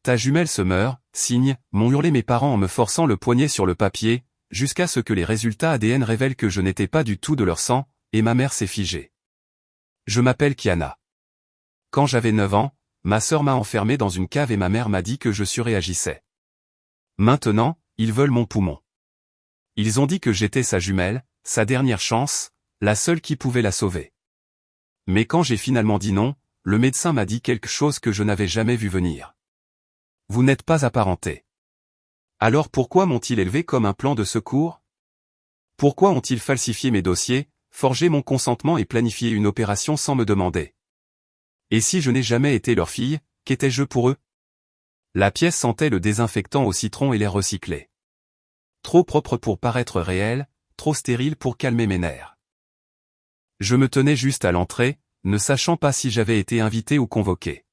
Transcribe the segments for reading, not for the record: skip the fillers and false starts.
Ta jumelle se meurt, signe, m'ont hurlé mes parents en me forçant le poignet sur le papier, jusqu'à ce que les résultats ADN révèlent que je n'étais pas du tout de leur sang, et ma mère s'est figée. Je m'appelle Kiana. Quand j'avais 9 ans, ma sœur m'a enfermé dans une cave et ma mère m'a dit que je surréagissais. Maintenant, ils veulent mon poumon. Ils ont dit que j'étais sa jumelle, sa dernière chance, la seule qui pouvait la sauver. Mais quand j'ai finalement dit non, le médecin m'a dit quelque chose que je n'avais jamais vu venir. Vous n'êtes pas apparentés. Alors pourquoi m'ont-ils élevé comme un plan de secours? Pourquoi ont-ils falsifié mes dossiers, forgé mon consentement et planifié une opération sans me demander? Et si je n'ai jamais été leur fille, qu'étais-je pour eux? La pièce sentait le désinfectant au citron et l'air recyclé. Trop propre pour paraître réel, trop stérile pour calmer mes nerfs. Je me tenais juste à l'entrée, ne sachant pas si j'avais été invité ou convoqué.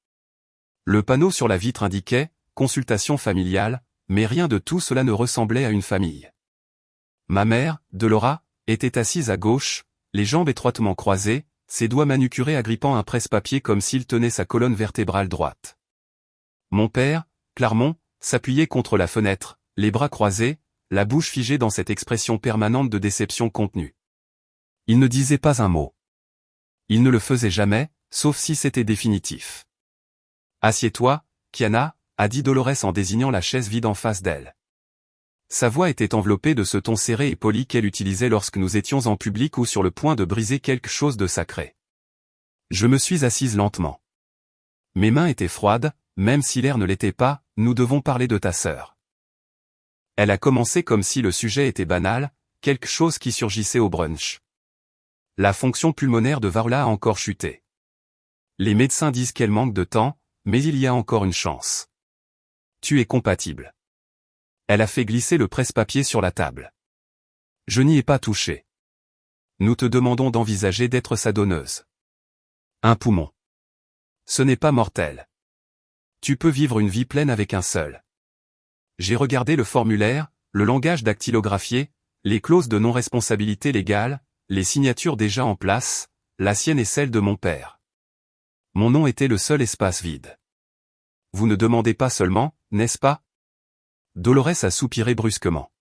Le panneau sur la vitre indiquait « Consultation familiale », mais rien de tout cela ne ressemblait à une famille. Ma mère, Delora, était assise à gauche, les jambes étroitement croisées, ses doigts manucurés agrippant un presse-papier comme s'il tenait sa colonne vertébrale droite. Mon père, Clermont, s'appuyait contre la fenêtre, les bras croisés, la bouche figée dans cette expression permanente de déception contenue. Il ne disait pas un mot. Il ne le faisait jamais, sauf si c'était définitif. « Assieds-toi, Kiana », a dit Dolores en désignant la chaise vide en face d'elle. Sa voix était enveloppée de ce ton serré et poli qu'elle utilisait lorsque nous étions en public ou sur le point de briser quelque chose de sacré. Je me suis assise lentement. Mes mains étaient froides, même si l'air ne l'était pas, nous devons parler de ta sœur. Elle a commencé comme si le sujet était banal, quelque chose qui surgissait au brunch. La fonction pulmonaire de Varla a encore chuté. Les médecins disent qu'elle manque de temps, mais il y a encore une chance. Tu es compatible. Elle a fait glisser le presse-papier sur la table. Je n'y ai pas touché. Nous te demandons d'envisager d'être sa donneuse. Un poumon. Ce n'est pas mortel. Tu peux vivre une vie pleine avec un seul. J'ai regardé le formulaire, le langage dactylographié, les clauses de non-responsabilité légale, les signatures déjà en place, la sienne et celle de mon père. Mon nom était le seul espace vide. Vous ne demandez pas seulement, n'est-ce pas? Dolores a soupiré brusquement.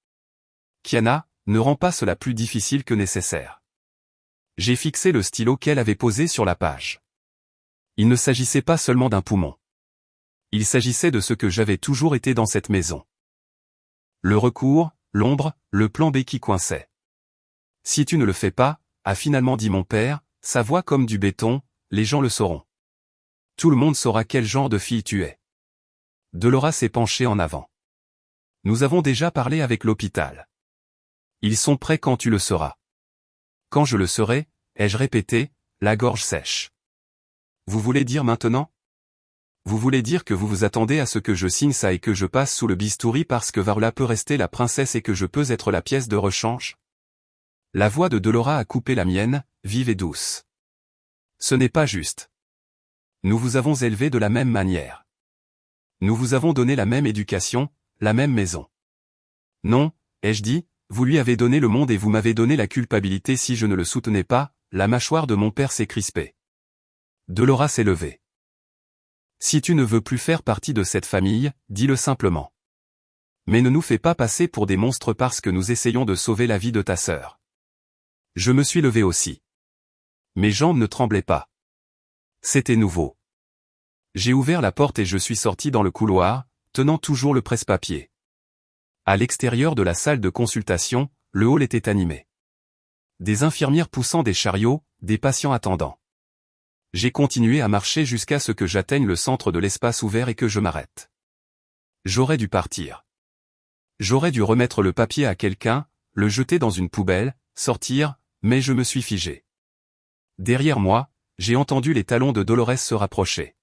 Kiana, ne rend pas cela plus difficile que nécessaire. J'ai fixé le stylo qu'elle avait posé sur la page. Il ne s'agissait pas seulement d'un poumon. Il s'agissait de ce que j'avais toujours été dans cette maison. Le recours, l'ombre, le plan B qui coinçait. Si tu ne le fais pas, a finalement dit mon père, sa voix comme du béton, les gens le sauront. Tout le monde saura quel genre de fille tu es. Delora s'est penchée en avant. Nous avons déjà parlé avec l'hôpital. Ils sont prêts quand tu le seras. Quand je le serai, ai-je répété, la gorge sèche. Vous voulez dire maintenant? Vous voulez dire que vous vous attendez à ce que je signe ça et que je passe sous le bistouri parce que Varla peut rester la princesse et que je peux être la pièce de rechange? La voix de Delora a coupé la mienne, vive et douce. Ce n'est pas juste. Nous vous avons élevé de la même manière. Nous vous avons donné la même éducation, la même maison. Non, ai-je dit, vous lui avez donné le monde et vous m'avez donné la culpabilité si je ne le soutenais pas, la mâchoire de mon père s'est crispée. Delora s'est levée. Si tu ne veux plus faire partie de cette famille, dis-le simplement. Mais ne nous fais pas passer pour des monstres parce que nous essayons de sauver la vie de ta sœur. Je me suis levé aussi. Mes jambes ne tremblaient pas. C'était nouveau. J'ai ouvert la porte et je suis sorti dans le couloir, tenant toujours le presse-papier. À l'extérieur de la salle de consultation, le hall était animé. Des infirmières poussant des chariots, des patients attendant. J'ai continué à marcher jusqu'à ce que j'atteigne le centre de l'espace ouvert et que je m'arrête. J'aurais dû partir. J'aurais dû remettre le papier à quelqu'un, le jeter dans une poubelle, sortir, mais je me suis figé. Derrière moi, j'ai entendu les talons de Dolores se rapprocher.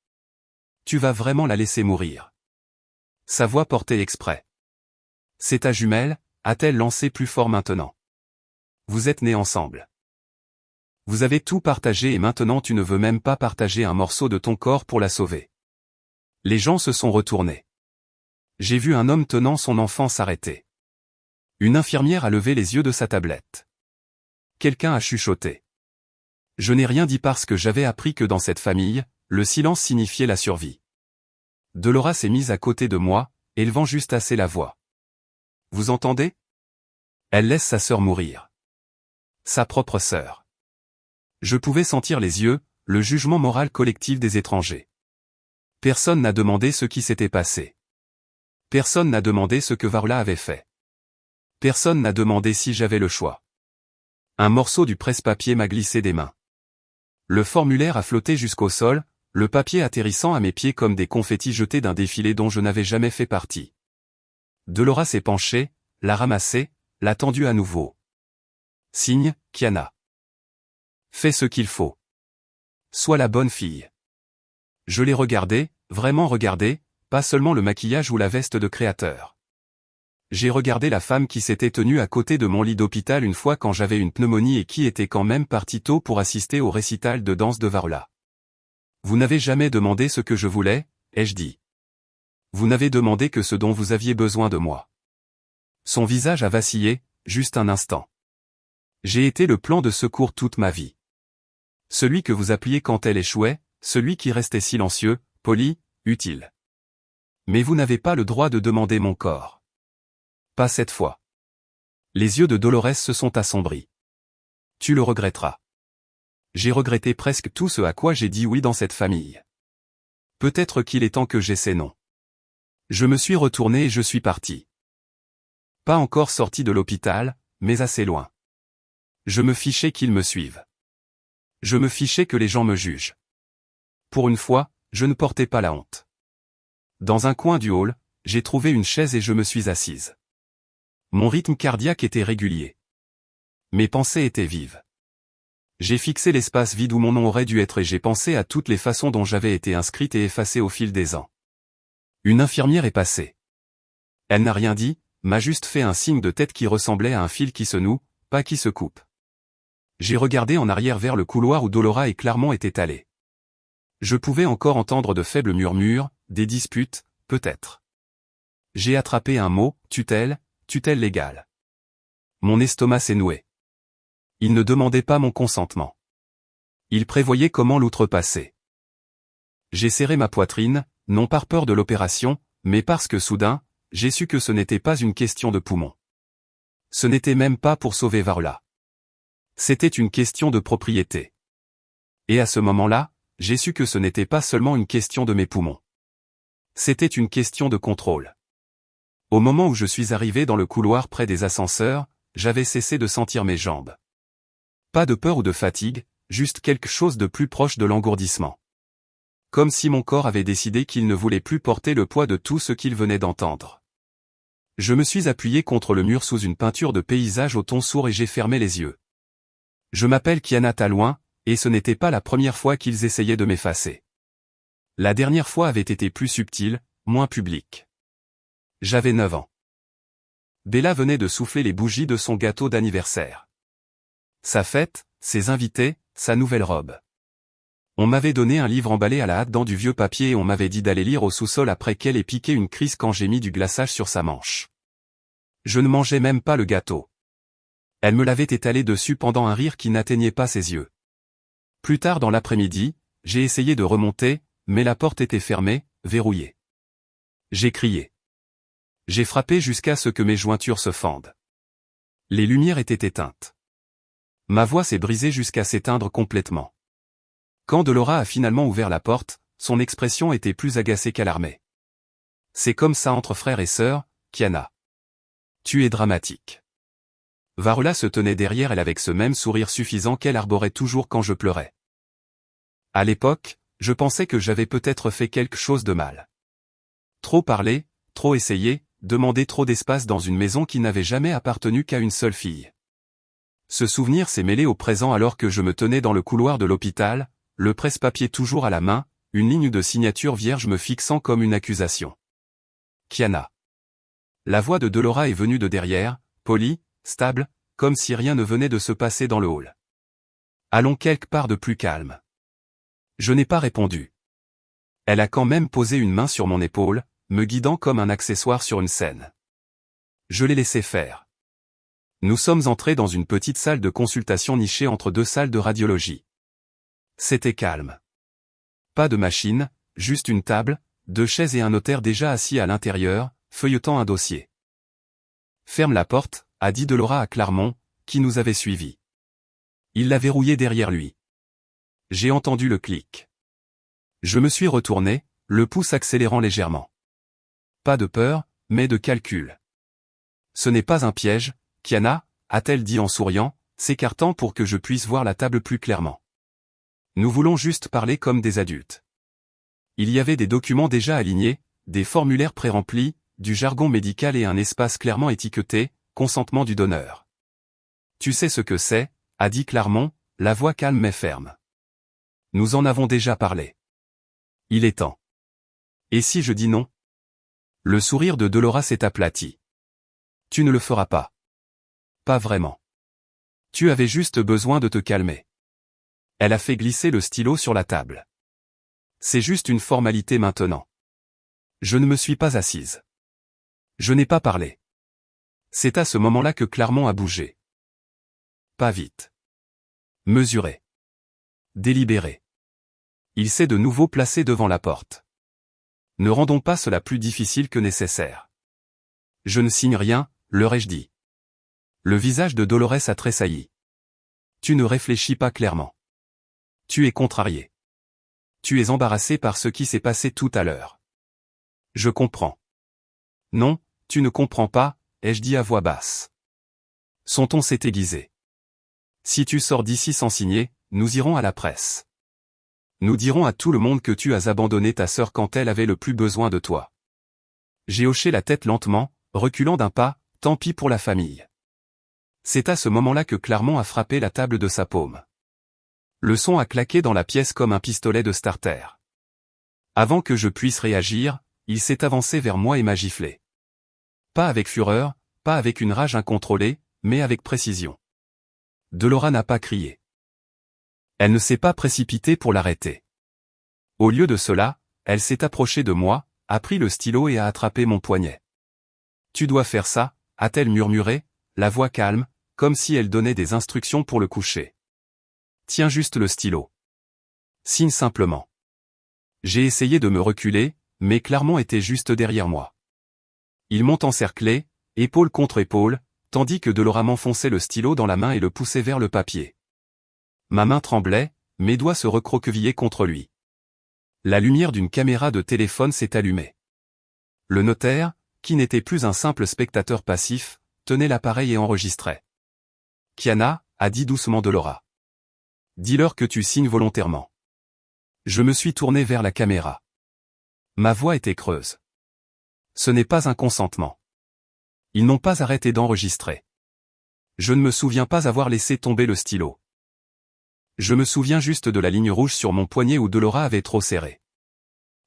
Tu vas vraiment la laisser mourir. Sa voix portait exprès. C'est ta jumelle, a-t-elle lancé plus fort maintenant. Vous êtes nés ensemble. Vous avez tout partagé et maintenant tu ne veux même pas partager un morceau de ton corps pour la sauver. Les gens se sont retournés. J'ai vu un homme tenant son enfant s'arrêter. Une infirmière a levé les yeux de sa tablette. Quelqu'un a chuchoté. Je n'ai rien dit parce que j'avais appris que dans cette famille, le silence signifiait la survie. Dolora s'est mise à côté de moi, élevant juste assez la voix. Vous entendez? Elle laisse sa sœur mourir. Sa propre sœur. Je pouvais sentir les yeux, le jugement moral collectif des étrangers. Personne n'a demandé ce qui s'était passé. Personne n'a demandé ce que Varla avait fait. Personne n'a demandé si j'avais le choix. Un morceau du presse-papier m'a glissé des mains. Le formulaire a flotté jusqu'au sol, le papier atterrissant à mes pieds comme des confettis jetés d'un défilé dont je n'avais jamais fait partie. Dolora s'est penchée, l'a ramassé, l'a tendu à nouveau. Signe, Kiana. Fais ce qu'il faut. Sois la bonne fille. Je l'ai regardé, vraiment regardé, pas seulement le maquillage ou la veste de créateur. J'ai regardé la femme qui s'était tenue à côté de mon lit d'hôpital une fois quand j'avais une pneumonie et qui était quand même partie tôt pour assister au récital de danse de Varla. Vous n'avez jamais demandé ce que je voulais, ai-je dit. Vous n'avez demandé que ce dont vous aviez besoin de moi. Son visage a vacillé, juste un instant. J'ai été le plan de secours toute ma vie. Celui que vous appeliez quand elle échouait, celui qui restait silencieux, poli, utile. Mais vous n'avez pas le droit de demander mon corps. Pas cette fois. Les yeux de Dolores se sont assombris. Tu le regretteras. J'ai regretté presque tout ce à quoi j'ai dit oui dans cette famille. Peut-être qu'il est temps que j'essaie non. Je me suis retourné et je suis parti. Pas encore sorti de l'hôpital, mais assez loin. Je me fichais qu'ils me suivent. Je me fichais que les gens me jugent. Pour une fois, je ne portais pas la honte. Dans un coin du hall, j'ai trouvé une chaise et je me suis assise. Mon rythme cardiaque était régulier. Mes pensées étaient vives. J'ai fixé l'espace vide où mon nom aurait dû être et j'ai pensé à toutes les façons dont j'avais été inscrite et effacée au fil des ans. Une infirmière est passée. Elle n'a rien dit, m'a juste fait un signe de tête qui ressemblait à un fil qui se noue, pas qui se coupe. J'ai regardé en arrière vers le couloir où Dolora et Clermont étaient allés. Je pouvais encore entendre de faibles murmures, des disputes, peut-être. J'ai attrapé un mot, tutelle légale. Mon estomac s'est noué. Il ne demandait pas mon consentement. Il prévoyait comment l'outrepasser. J'ai serré ma poitrine, non par peur de l'opération, mais parce que soudain, j'ai su que ce n'était pas une question de poumon. Ce n'était même pas pour sauver Varla. C'était une question de propriété. Et à ce moment-là, j'ai su que ce n'était pas seulement une question de mes poumons. C'était une question de contrôle. Au moment où je suis arrivé dans le couloir près des ascenseurs, j'avais cessé de sentir mes jambes. Pas de peur ou de fatigue, juste quelque chose de plus proche de l'engourdissement. Comme si mon corps avait décidé qu'il ne voulait plus porter le poids de tout ce qu'il venait d'entendre. Je me suis appuyé contre le mur sous une peinture de paysage au ton sourd et j'ai fermé les yeux. Je m'appelle Kiana Talouin, et ce n'était pas la première fois qu'ils essayaient de m'effacer. La dernière fois avait été plus subtile, moins publique. J'avais 9 ans. Bella venait de souffler les bougies de son gâteau d'anniversaire. Sa fête, ses invités, sa nouvelle robe. On m'avait donné un livre emballé à la hâte dans du vieux papier et on m'avait dit d'aller lire au sous-sol après qu'elle ait piqué une crise quand j'ai mis du glaçage sur sa manche. Je ne mangeais même pas le gâteau. Elle me l'avait étalé dessus pendant un rire qui n'atteignait pas ses yeux. Plus tard dans l'après-midi, j'ai essayé de remonter, mais la porte était fermée, verrouillée. J'ai crié. J'ai frappé jusqu'à ce que mes jointures se fendent. Les lumières étaient éteintes. Ma voix s'est brisée jusqu'à s'éteindre complètement. Quand Dolora a finalement ouvert la porte, son expression était plus agacée qu'alarmée. C'est comme ça entre frères et sœurs, Kiana. Tu es dramatique. Varla se tenait derrière elle avec ce même sourire suffisant qu'elle arborait toujours quand je pleurais. À l'époque, je pensais que j'avais peut-être fait quelque chose de mal. Trop parler, trop essayer, demander trop d'espace dans une maison qui n'avait jamais appartenu qu'à une seule fille. Ce souvenir s'est mêlé au présent alors que je me tenais dans le couloir de l'hôpital, le presse-papier toujours à la main, une ligne de signature vierge me fixant comme une accusation. Kiana. La voix de Dolora est venue de derrière, polie, stable, comme si rien ne venait de se passer dans le hall. Allons quelque part de plus calme. Je n'ai pas répondu. Elle a quand même posé une main sur mon épaule, me guidant comme un accessoire sur une scène. Je l'ai laissé faire. Nous sommes entrés dans une petite salle de consultation nichée entre deux salles de radiologie. C'était calme. Pas de machine, juste une table, 2 chaises et un notaire déjà assis à l'intérieur, feuilletant un dossier. Ferme la porte, a dit Delora à Clermont, qui nous avait suivis. Il l'a verrouillée derrière lui. J'ai entendu le clic. Je me suis retourné, le pouce accélérant légèrement. Pas de peur, mais de calcul. Ce n'est pas un piège, Kiana, a-t-elle dit en souriant, s'écartant pour que je puisse voir la table plus clairement. Nous voulons juste parler comme des adultes. Il y avait des documents déjà alignés, des formulaires pré-remplis, du jargon médical et un espace clairement étiqueté, consentement du donneur. Tu sais ce que c'est, a dit Clermont, la voix calme mais ferme. Nous en avons déjà parlé. Il est temps. Et si je dis non? Le sourire de Delora s'est aplati. Tu ne le feras pas. Pas vraiment. Tu avais juste besoin de te calmer. Elle a fait glisser le stylo sur la table. C'est juste une formalité maintenant. Je ne me suis pas assise. Je n'ai pas parlé. C'est à ce moment-là que Clermont a bougé. Pas vite. Mesuré. Délibéré. Il s'est de nouveau placé devant la porte. Ne rendons pas cela plus difficile que nécessaire. Je ne signe rien, leur ai-je dit. Le visage de Dolores a tressailli. Tu ne réfléchis pas clairement. Tu es contrarié. Tu es embarrassé par ce qui s'est passé tout à l'heure. Je comprends. Non, tu ne comprends pas, ai-je dit à voix basse. Son ton s'est aiguisé. Si tu sors d'ici sans signer, nous irons à la presse. Nous dirons à tout le monde que tu as abandonné ta sœur quand elle avait le plus besoin de toi. J'ai hoché la tête lentement, reculant d'un pas, tant pis pour la famille. C'est à ce moment-là que Clermont a frappé la table de sa paume. Le son a claqué dans la pièce comme un pistolet de starter. Avant que je puisse réagir, il s'est avancé vers moi et m'a giflé. Pas avec fureur, pas avec une rage incontrôlée, mais avec précision. Delora n'a pas crié. Elle ne s'est pas précipitée pour l'arrêter. Au lieu de cela, elle s'est approchée de moi, a pris le stylo et a attrapé mon poignet. Tu dois faire ça, a-t-elle murmuré, la voix calme, comme si elle donnait des instructions pour le coucher. Tiens juste le stylo. Signe simplement. J'ai essayé de me reculer, mais Clermont était juste derrière moi. Ils m'ont encerclé, épaule contre épaule, tandis que Delora m'enfonçait le stylo dans la main et le poussait vers le papier. Ma main tremblait, mes doigts se recroquevillaient contre lui. La lumière d'une caméra de téléphone s'est allumée. Le notaire, qui n'était plus un simple spectateur passif, tenait l'appareil et enregistrait. Kiana, a dit doucement Delora. Dis-leur que tu signes volontairement. Je me suis tourné vers la caméra. Ma voix était creuse. Ce n'est pas un consentement. Ils n'ont pas arrêté d'enregistrer. Je ne me souviens pas avoir laissé tomber le stylo. Je me souviens juste de la ligne rouge sur mon poignet où Delora avait trop serré.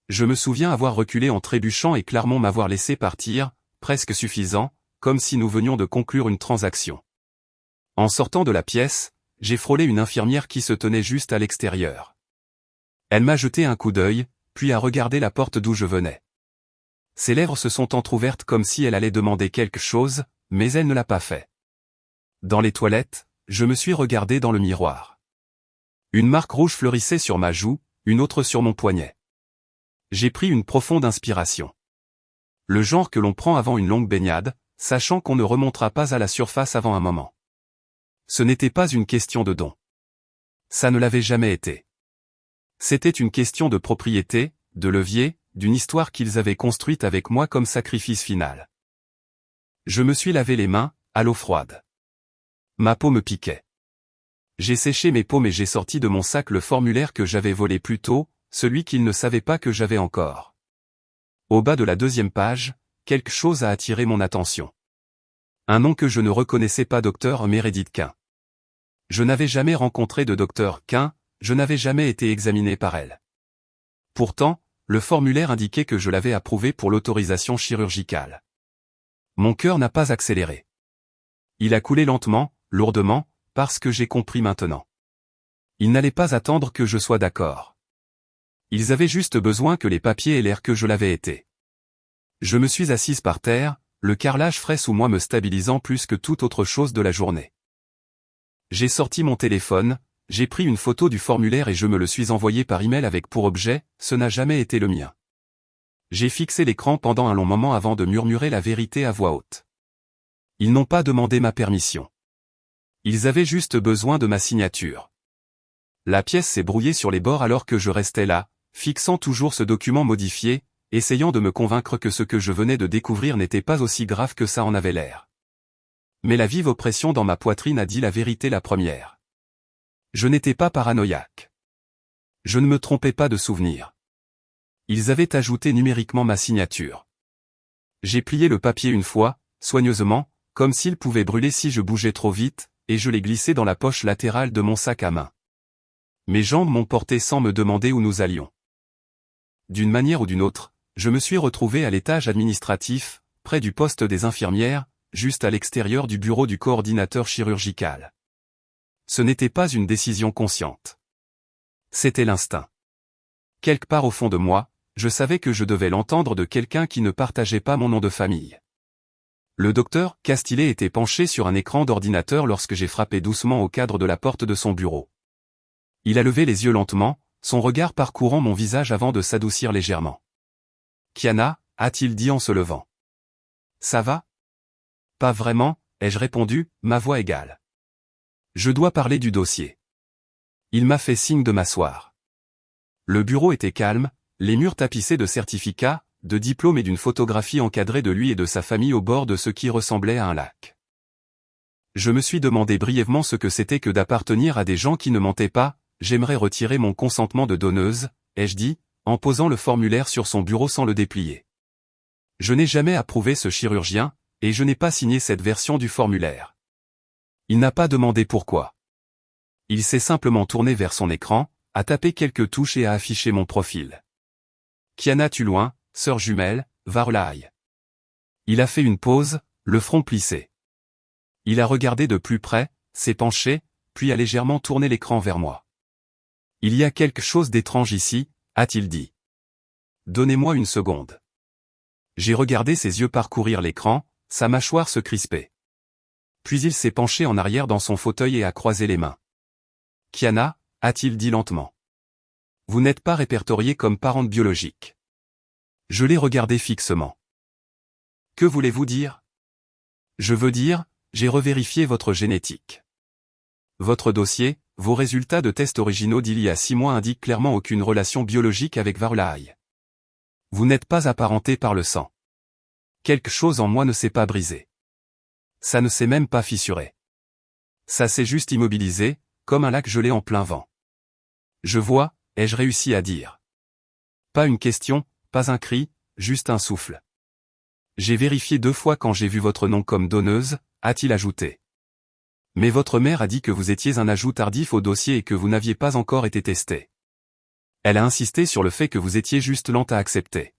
Je me souviens avoir reculé en trébuchant et Clermont m'avoir laissé partir, presque suffisant, comme si nous venions de conclure une transaction. En sortant de la pièce, j'ai frôlé une infirmière qui se tenait juste à l'extérieur. Elle m'a jeté un coup d'œil, puis a regardé la porte d'où je venais. Ses lèvres se sont entr'ouvertes comme si elle allait demander quelque chose, mais elle ne l'a pas fait. Dans les toilettes, je me suis regardé dans le miroir. Une marque rouge fleurissait sur ma joue, une autre sur mon poignet. J'ai pris une profonde inspiration. Le genre que l'on prend avant une longue baignade, sachant qu'on ne remontera pas à la surface avant un moment. Ce n'était pas une question de don. Ça ne l'avait jamais été. C'était une question de propriété, de levier, d'une histoire qu'ils avaient construite avec moi comme sacrifice final. Je me suis lavé les mains, à l'eau froide. Ma peau me piquait. J'ai séché mes paumes et j'ai sorti de mon sac le formulaire que j'avais volé plus tôt, celui qu'ils ne savaient pas que j'avais encore. Au bas de la 2e page, quelque chose a attiré mon attention. Un nom que je ne reconnaissais pas, Dr Meredith Quinn. Je n'avais jamais rencontré de Dr Quinn, je n'avais jamais été examiné par elle. Pourtant, le formulaire indiquait que je l'avais approuvé pour l'autorisation chirurgicale. Mon cœur n'a pas accéléré. Il a coulé lentement, lourdement, parce que j'ai compris maintenant. Ils n'allaient pas attendre que je sois d'accord. Ils avaient juste besoin que les papiers aient l'air que je l'avais été. Je me suis assise par terre, le carrelage frais sous moi me stabilisant plus que toute autre chose de la journée. J'ai sorti mon téléphone, j'ai pris une photo du formulaire et je me le suis envoyé par email avec pour objet, ce n'a jamais été le mien. J'ai fixé l'écran pendant un long moment avant de murmurer la vérité à voix haute. Ils n'ont pas demandé ma permission. Ils avaient juste besoin de ma signature. La pièce s'est brouillée sur les bords alors que je restais là, fixant toujours ce document modifié, essayant de me convaincre que ce que je venais de découvrir n'était pas aussi grave que ça en avait l'air. Mais la vive oppression dans ma poitrine a dit la vérité la première. Je n'étais pas paranoïaque. Je ne me trompais pas de souvenir. Ils avaient ajouté numériquement ma signature. J'ai plié le papier une fois, soigneusement, comme s'il pouvait brûler si je bougeais trop vite, et je l'ai glissé dans la poche latérale de mon sac à main. Mes jambes m'ont porté sans me demander où nous allions. D'une manière ou d'une autre, je me suis retrouvé à l'étage administratif, près du poste des infirmières, juste à l'extérieur du bureau du coordinateur chirurgical. Ce n'était pas une décision consciente. C'était l'instinct. Quelque part au fond de moi, je savais que je devais l'entendre de quelqu'un qui ne partageait pas mon nom de famille. Le docteur Castillet était penché sur un écran d'ordinateur lorsque j'ai frappé doucement au cadre de la porte de son bureau. Il a levé les yeux lentement, son regard parcourant mon visage avant de s'adoucir légèrement. « Kiana » a-t-il dit en se levant. « Ça va ?»« Pas vraiment » ai-je répondu, ma voix égale. « Je dois parler du dossier. » Il m'a fait signe de m'asseoir. Le bureau était calme, les murs tapissés de certificats, de diplômes et d'une photographie encadrée de lui et de sa famille au bord de ce qui ressemblait à un lac. Je me suis demandé brièvement ce que c'était que d'appartenir à des gens qui ne mentaient pas. « J'aimerais retirer mon consentement de donneuse », ai-je dit, en posant le formulaire sur son bureau sans le déplier. Je n'ai jamais approuvé ce chirurgien, et je n'ai pas signé cette version du formulaire. Il n'a pas demandé pourquoi. Il s'est simplement tourné vers son écran, a tapé quelques touches et a affiché mon profil. Kiana Tuluin, sœur jumelle, Varlaï. Il a fait une pause, le front plissé. Il a regardé de plus près, s'est penché, puis a légèrement tourné l'écran vers moi. « Il y a quelque chose d'étrange ici », a-t-il dit. « Donnez-moi une seconde. » J'ai regardé ses yeux parcourir l'écran, sa mâchoire se crisper. Puis il s'est penché en arrière dans son fauteuil et a croisé les mains. « Kiana » a-t-il dit lentement. « Vous n'êtes pas répertoriée comme parente biologique. » Je l'ai regardé fixement. « Que voulez-vous dire ? » « Je veux dire, j'ai revérifié votre génétique. Votre dossier, vos résultats de tests originaux d'il y a 6 mois indiquent clairement aucune relation biologique avec Varlaï. Vous n'êtes pas apparenté par le sang. Quelque chose en moi ne s'est pas brisé. Ça ne s'est même pas fissuré. Ça s'est juste immobilisé, comme un lac gelé en plein vent. Je vois, ai-je réussi à dire. Pas une question, pas un cri, juste un souffle. J'ai vérifié 2 fois quand j'ai vu votre nom comme donneuse, a-t-il ajouté. Mais votre mère a dit que vous étiez un ajout tardif au dossier et que vous n'aviez pas encore été testé. Elle a insisté sur le fait que vous étiez juste lente à accepter.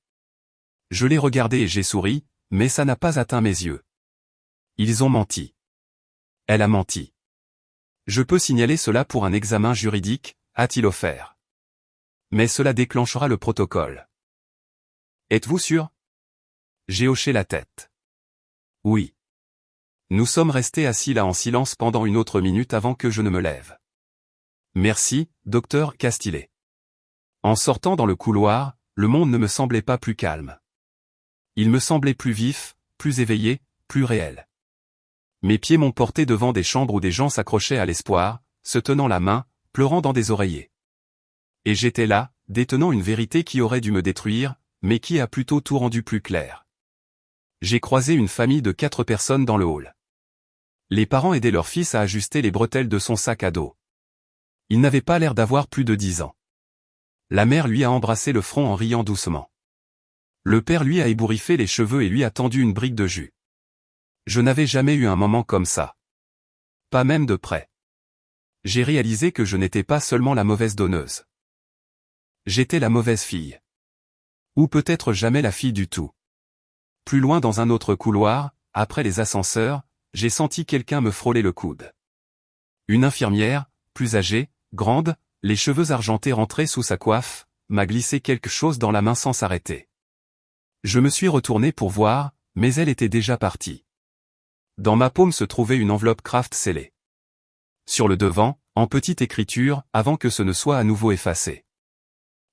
Je l'ai regardé et j'ai souri, mais ça n'a pas atteint mes yeux. Ils ont menti. Elle a menti. Je peux signaler cela pour un examen juridique, a-t-il offert. Mais cela déclenchera le protocole. Êtes-vous sûr ? J'ai hoché la tête. Oui. Nous sommes restés assis là en silence pendant une autre minute avant que je ne me lève. Merci, docteur Castillet. En sortant dans le couloir, le monde ne me semblait pas plus calme. Il me semblait plus vif, plus éveillé, plus réel. Mes pieds m'ont porté devant des chambres où des gens s'accrochaient à l'espoir, se tenant la main, pleurant dans des oreillers. Et j'étais là, détenant une vérité qui aurait dû me détruire, mais qui a plutôt tout rendu plus clair. J'ai croisé une famille de 4 personnes dans le hall. Les parents aidaient leur fils à ajuster les bretelles de son sac à dos. Il n'avait pas l'air d'avoir plus de 10 ans. La mère lui a embrassé le front en riant doucement. Le père lui a ébouriffé les cheveux et lui a tendu une brique de jus. Je n'avais jamais eu un moment comme ça. Pas même de près. J'ai réalisé que je n'étais pas seulement la mauvaise donneuse. J'étais la mauvaise fille. Ou peut-être jamais la fille du tout. Plus loin dans un autre couloir, après les ascenseurs, j'ai senti quelqu'un me frôler le coude. Une infirmière, plus âgée, grande, les cheveux argentés rentrés sous sa coiffe, m'a glissé quelque chose dans la main sans s'arrêter. Je me suis retourné pour voir, mais elle était déjà partie. Dans ma paume se trouvait une enveloppe Kraft scellée. Sur le devant, en petite écriture, avant que ce ne soit à nouveau effacé.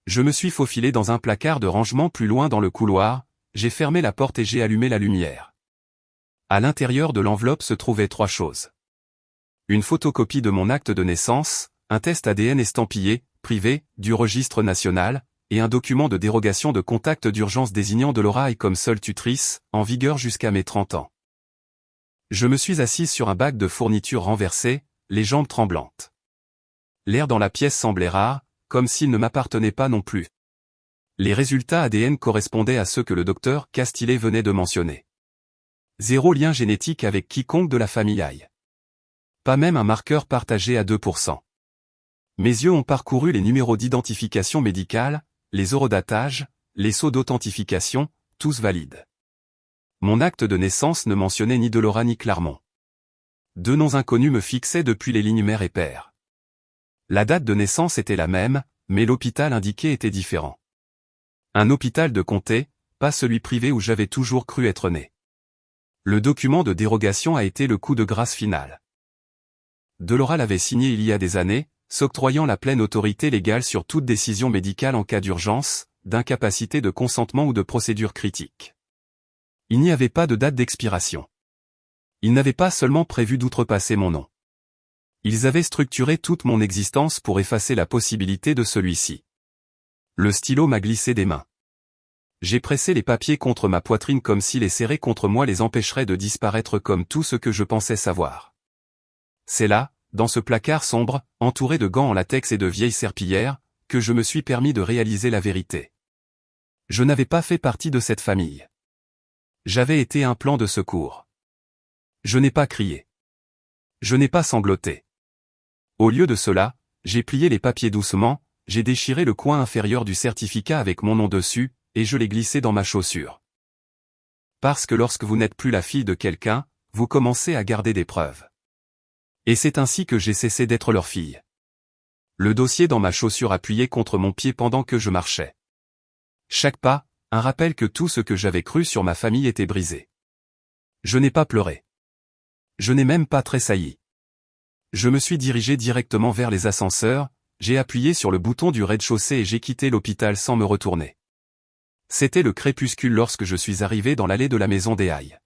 Je me suis faufilé dans un placard de rangement plus loin dans le couloir, j'ai fermé la porte et j'ai allumé la lumière. À l'intérieur de l'enveloppe se trouvaient 3 choses. Une photocopie de mon acte de naissance, un test ADN estampillé, privé, du registre national, et un document de dérogation de contact d'urgence désignant Delora comme seule tutrice, en vigueur jusqu'à mes 30 ans. Je me suis assise sur un bac de fournitures renversé, les jambes tremblantes. L'air dans la pièce semblait rare, comme s'il ne m'appartenait pas non plus. Les résultats ADN correspondaient à ceux que le docteur Castillet venait de mentionner. 0 lien génétique avec quiconque de la famille Aïe. Pas même un marqueur partagé à 2%. Mes yeux ont parcouru les numéros d'identification médicale, les eurodatages, les sceaux d'authentification, tous valides. Mon acte de naissance ne mentionnait ni Delora ni Clermont. 2 noms inconnus me fixaient depuis les lignes mère et père. La date de naissance était la même, mais l'hôpital indiqué était différent. Un hôpital de comté, pas celui privé où j'avais toujours cru être né. Le document de dérogation a été le coup de grâce final. Delora l'avait signé il y a des années, s'octroyant la pleine autorité légale sur toute décision médicale en cas d'urgence, d'incapacité de consentement ou de procédure critique. Il n'y avait pas de date d'expiration. Ils n'avaient pas seulement prévu d'outrepasser mon nom. Ils avaient structuré toute mon existence pour effacer la possibilité de celui-ci. Le stylo m'a glissé des mains. J'ai pressé les papiers contre ma poitrine comme si les serrer contre moi les empêcherait de disparaître comme tout ce que je pensais savoir. C'est là, dans ce placard sombre, entouré de gants en latex et de vieilles serpillières, que je me suis permis de réaliser la vérité. Je n'avais pas fait partie de cette famille. J'avais été un plan de secours. Je n'ai pas crié. Je n'ai pas sangloté. Au lieu de cela, j'ai plié les papiers doucement, j'ai déchiré le coin inférieur du certificat avec mon nom dessus, et je l'ai glissé dans ma chaussure. Parce que lorsque vous n'êtes plus la fille de quelqu'un, vous commencez à garder des preuves. Et c'est ainsi que j'ai cessé d'être leur fille. Le dossier dans ma chaussure appuyé contre mon pied pendant que je marchais. Chaque pas, un rappel que tout ce que j'avais cru sur ma famille était brisé. Je n'ai pas pleuré. Je n'ai même pas tressailli. Je me suis dirigé directement vers les ascenseurs, j'ai appuyé sur le bouton du rez-de-chaussée et j'ai quitté l'hôpital sans me retourner. C'était le crépuscule lorsque je suis arrivé dans l'allée de la maison des Aïe.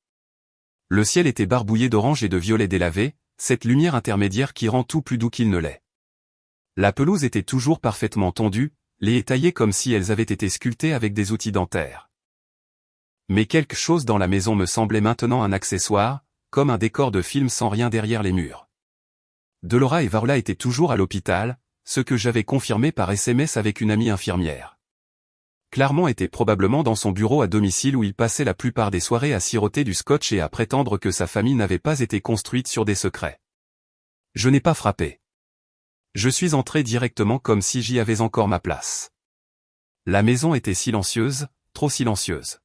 Le ciel était barbouillé d'orange et de violet délavé, cette lumière intermédiaire qui rend tout plus doux qu'il ne l'est. La pelouse était toujours parfaitement tondue, les haies taillées comme si elles avaient été sculptées avec des outils dentaires. Mais quelque chose dans la maison me semblait maintenant un accessoire, comme un décor de film sans rien derrière les murs. Delora et Varla étaient toujours à l'hôpital, ce que j'avais confirmé par SMS avec une amie infirmière. Clermont était probablement dans son bureau à domicile où il passait la plupart des soirées à siroter du scotch et à prétendre que sa famille n'avait pas été construite sur des secrets. Je n'ai pas frappé. Je suis entré directement comme si j'y avais encore ma place. La maison était silencieuse, trop silencieuse.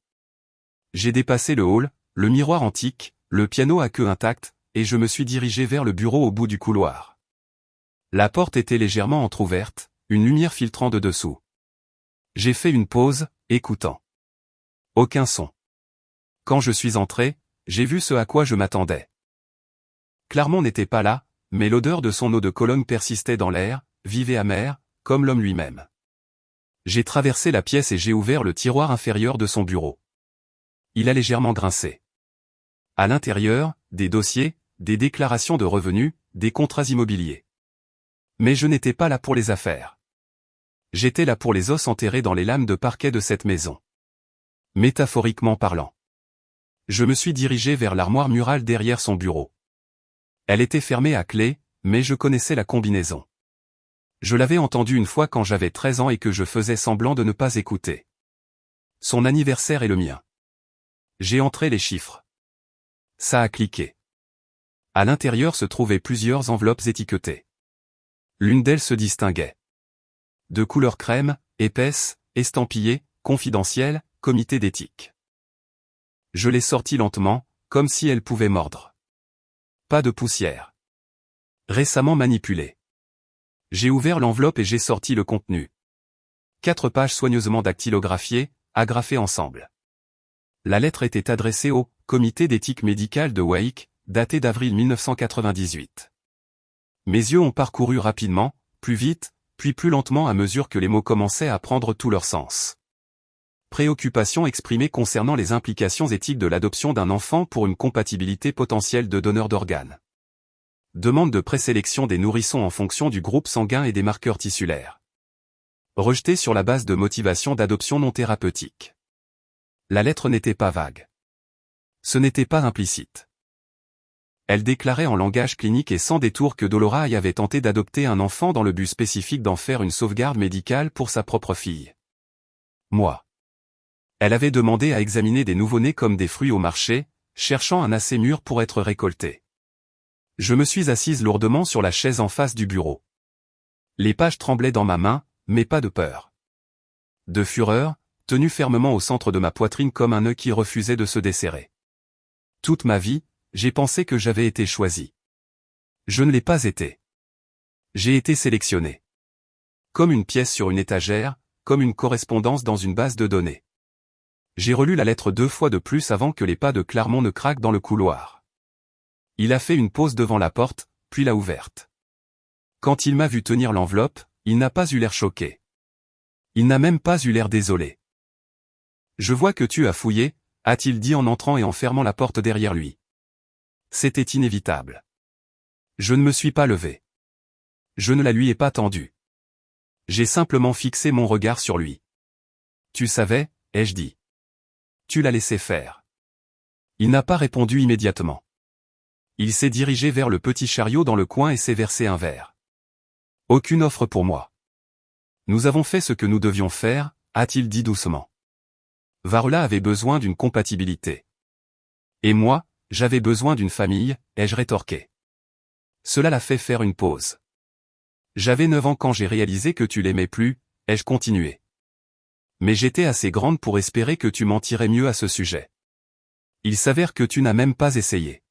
J'ai dépassé le hall, le miroir antique, le piano à queue intacte, et je me suis dirigé vers le bureau au bout du couloir. La porte était légèrement entr'ouverte, une lumière filtrant de dessous. J'ai fait une pause, écoutant. Aucun son. Quand je suis entré, j'ai vu ce à quoi je m'attendais. Clermont n'était pas là, mais l'odeur de son eau de Cologne persistait dans l'air, vive et amère, comme l'homme lui-même. J'ai traversé la pièce et j'ai ouvert le tiroir inférieur de son bureau. Il a légèrement grincé. À l'intérieur, des dossiers, des déclarations de revenus, des contrats immobiliers. Mais je n'étais pas là pour les affaires. J'étais là pour les os enterrés dans les lames de parquet de cette maison. Métaphoriquement parlant. Je me suis dirigé vers l'armoire murale derrière son bureau. Elle était fermée à clé, mais je connaissais la combinaison. Je l'avais entendue une fois quand j'avais 13 ans et que je faisais semblant de ne pas écouter. Son anniversaire et le mien. J'ai entré les chiffres. Ça a cliqué. À l'intérieur se trouvaient plusieurs enveloppes étiquetées. L'une d'elles se distinguait. De couleur crème, épaisse, estampillée, confidentielle, comité d'éthique. Je l'ai sortie lentement, comme si elle pouvait mordre. Pas de poussière. Récemment manipulée. J'ai ouvert l'enveloppe et j'ai sorti le contenu. 4 pages soigneusement dactylographiées, agrafées ensemble. La lettre était adressée au comité d'éthique médicale de Waik, datée d'avril 1998. Mes yeux ont parcouru rapidement, plus vite, puis plus lentement à mesure que les mots commençaient à prendre tout leur sens. Préoccupation exprimée concernant les implications éthiques de l'adoption d'un enfant pour une compatibilité potentielle de donneurs d'organes. Demande de présélection des nourrissons en fonction du groupe sanguin et des marqueurs tissulaires. Rejeté sur la base de motivation d'adoption non thérapeutique. La lettre n'était pas vague. Ce n'était pas implicite. Elle déclarait en langage clinique et sans détour que Dolorai avait tenté d'adopter un enfant dans le but spécifique d'en faire une sauvegarde médicale pour sa propre fille. Moi. Elle avait demandé à examiner des nouveau-nés comme des fruits au marché, cherchant un assez mûr pour être récolté. Je me suis assise lourdement sur la chaise en face du bureau. Les pages tremblaient dans ma main, mais pas de peur. De fureur, tenu fermement au centre de ma poitrine comme un nœud qui refusait de se desserrer. Toute ma vie, j'ai pensé que j'avais été choisi. Je ne l'ai pas été. J'ai été sélectionné. Comme une pièce sur une étagère, comme une correspondance dans une base de données. J'ai relu la lettre 2 fois de plus avant que les pas de Clermont ne craquent dans le couloir. Il a fait une pause devant la porte, puis l'a ouverte. Quand il m'a vu tenir l'enveloppe, il n'a pas eu l'air choqué. Il n'a même pas eu l'air désolé. « Je vois que tu as fouillé », a-t-il dit en entrant et en fermant la porte derrière lui. C'était inévitable. Je ne me suis pas levé. Je ne la lui ai pas tendue. J'ai simplement fixé mon regard sur lui. « Tu savais », ai-je dit. « Tu l'as laissé faire. » Il n'a pas répondu immédiatement. Il s'est dirigé vers le petit chariot dans le coin et s'est versé un verre. Aucune offre pour moi. Nous avons fait ce que nous devions faire, a-t-il dit doucement. Varela avait besoin d'une compatibilité. Et moi, j'avais besoin d'une famille, ai-je rétorqué. Cela l'a fait faire une pause. J'avais 9 ans quand j'ai réalisé que tu l'aimais plus, ai-je continué. Mais j'étais assez grande pour espérer que tu m'en tirais mieux à ce sujet. Il s'avère que tu n'as même pas essayé.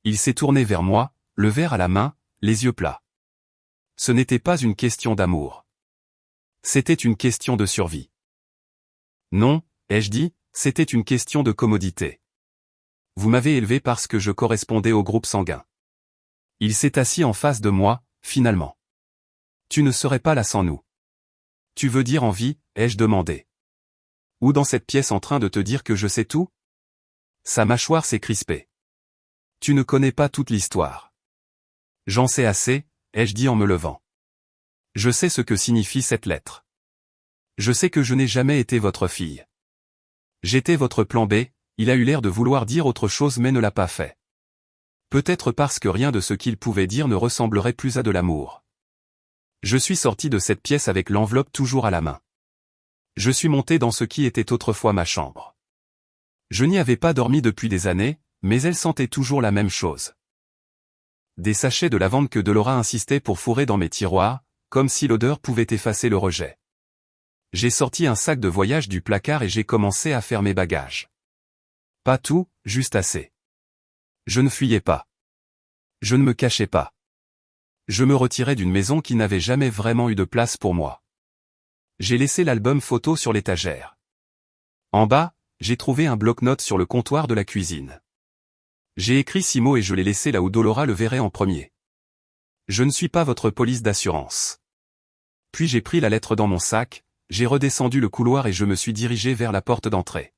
Il s'est tourné vers moi, le verre à la main, les yeux plats. Ce n'était pas une question d'amour. C'était une question de survie. Non, ai-je dit, c'était une question de commodité. Vous m'avez élevé parce que je correspondais au groupe sanguin. Il s'est assis en face de moi, finalement. Tu ne serais pas là sans nous. Tu veux dire en vie, ai-je demandé. Ou dans cette pièce en train de te dire que je sais tout? Sa mâchoire s'est crispée. Tu ne connais pas toute l'histoire. J'en sais assez, ai-je dit en me levant. Je sais ce que signifie cette lettre. Je sais que je n'ai jamais été votre fille. J'étais votre plan B, il a eu l'air de vouloir dire autre chose mais ne l'a pas fait. Peut-être parce que rien de ce qu'il pouvait dire ne ressemblerait plus à de l'amour. Je suis sorti de cette pièce avec l'enveloppe toujours à la main. Je suis monté dans ce qui était autrefois ma chambre. Je n'y avais pas dormi depuis des années, mais elle sentait toujours la même chose. Des sachets de lavande que Dolorai insistait pour fourrer dans mes tiroirs, comme si l'odeur pouvait effacer le rejet. J'ai sorti un sac de voyage du placard et j'ai commencé à faire mes bagages. Pas tout, juste assez. Je ne fuyais pas. Je ne me cachais pas. Je me retirais d'une maison qui n'avait jamais vraiment eu de place pour moi. J'ai laissé l'album photo sur l'étagère. En bas, j'ai trouvé un bloc-notes sur le comptoir de la cuisine. J'ai écrit 6 mots et je l'ai laissé là où Dolorai le verrait en premier. Je ne suis pas votre police d'assurance. Puis j'ai pris la lettre dans mon sac, j'ai redescendu le couloir et je me suis dirigé vers la porte d'entrée.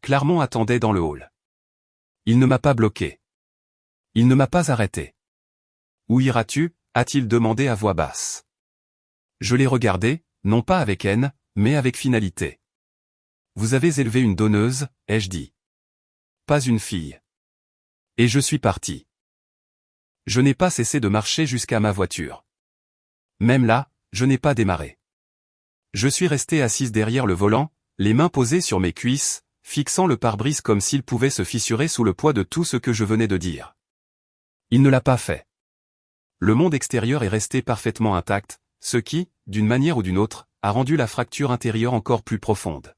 Clermont attendait dans le hall. Il ne m'a pas bloqué. Il ne m'a pas arrêté. Où iras-tu? A-t-il demandé à voix basse. Je l'ai regardé, non pas avec haine, mais avec finalité. Vous avez élevé une donneuse, ai-je dit. Pas une fille. Et je suis parti. Je n'ai pas cessé de marcher jusqu'à ma voiture. Même là, je n'ai pas démarré. Je suis resté assise derrière le volant, les mains posées sur mes cuisses, fixant le pare-brise comme s'il pouvait se fissurer sous le poids de tout ce que je venais de dire. Il ne l'a pas fait. Le monde extérieur est resté parfaitement intact, ce qui, d'une manière ou d'une autre, a rendu la fracture intérieure encore plus profonde.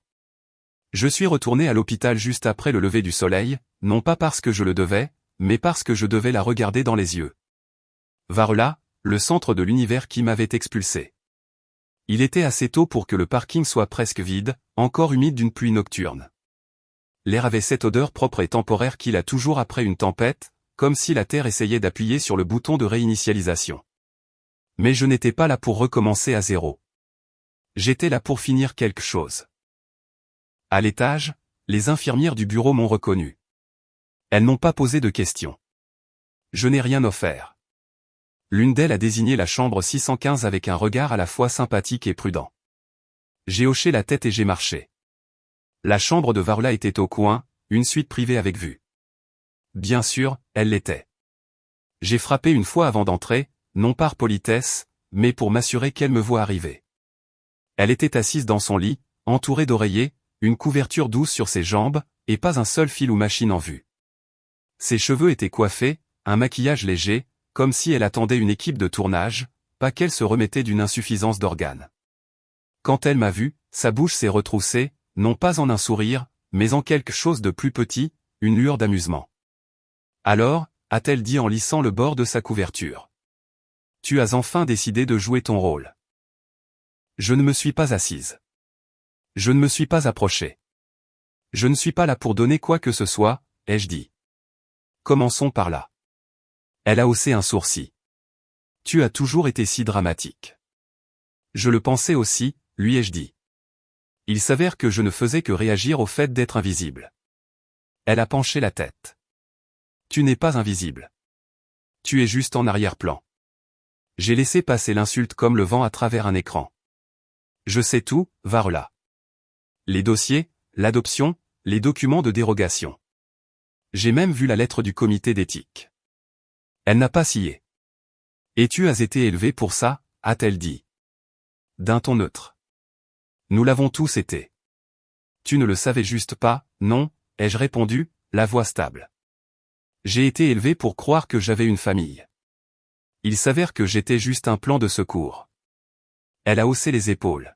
Je suis retourné à l'hôpital juste après le lever du soleil, non pas parce que je le devais, mais parce que je devais la regarder dans les yeux. Varela, le centre de l'univers qui m'avait expulsé. Il était assez tôt pour que le parking soit presque vide, encore humide d'une pluie nocturne. L'air avait cette odeur propre et temporaire qu'il a toujours après une tempête, comme si la Terre essayait d'appuyer sur le bouton de réinitialisation. Mais je n'étais pas là pour recommencer à zéro. J'étais là pour finir quelque chose. À l'étage, les infirmières du bureau m'ont reconnu. Elles n'ont pas posé de questions. Je n'ai rien offert. L'une d'elles a désigné la chambre 615 avec un regard à la fois sympathique et prudent. J'ai hoché la tête et j'ai marché. La chambre de Varla était au coin, une suite privée avec vue. Bien sûr, elle l'était. J'ai frappé une fois avant d'entrer, non par politesse, mais pour m'assurer qu'elle me voit arriver. Elle était assise dans son lit, entourée d'oreillers, une couverture douce sur ses jambes, et pas un seul fil ou machine en vue. Ses cheveux étaient coiffés, un maquillage léger, comme si elle attendait une équipe de tournage, pas qu'elle se remettait d'une insuffisance d'organes. Quand elle m'a vu, sa bouche s'est retroussée, non pas en un sourire, mais en quelque chose de plus petit, une lueur d'amusement. Alors, a-t-elle dit en lissant le bord de sa couverture. Tu as enfin décidé de jouer ton rôle. Je ne me suis pas assise. Je ne me suis pas approchée. Je ne suis pas là pour donner quoi que ce soit, ai-je dit. Commençons par là. Elle a haussé un sourcil. Tu as toujours été si dramatique. Je le pensais aussi, lui ai-je dit. Il s'avère que je ne faisais que réagir au fait d'être invisible. Elle a penché la tête. Tu n'es pas invisible. Tu es juste en arrière-plan. J'ai laissé passer l'insulte comme le vent à travers un écran. Je sais tout, Varla. Les dossiers, l'adoption, les documents de dérogation. J'ai même vu la lettre du comité d'éthique. Elle n'a pas scié. Et tu as été élevé pour ça, a-t-elle dit. D'un ton neutre. Nous l'avons tous été. Tu ne le savais juste pas, non, ai-je répondu, la voix stable. J'ai été élevé pour croire que j'avais une famille. Il s'avère que j'étais juste un plan de secours. Elle a haussé les épaules.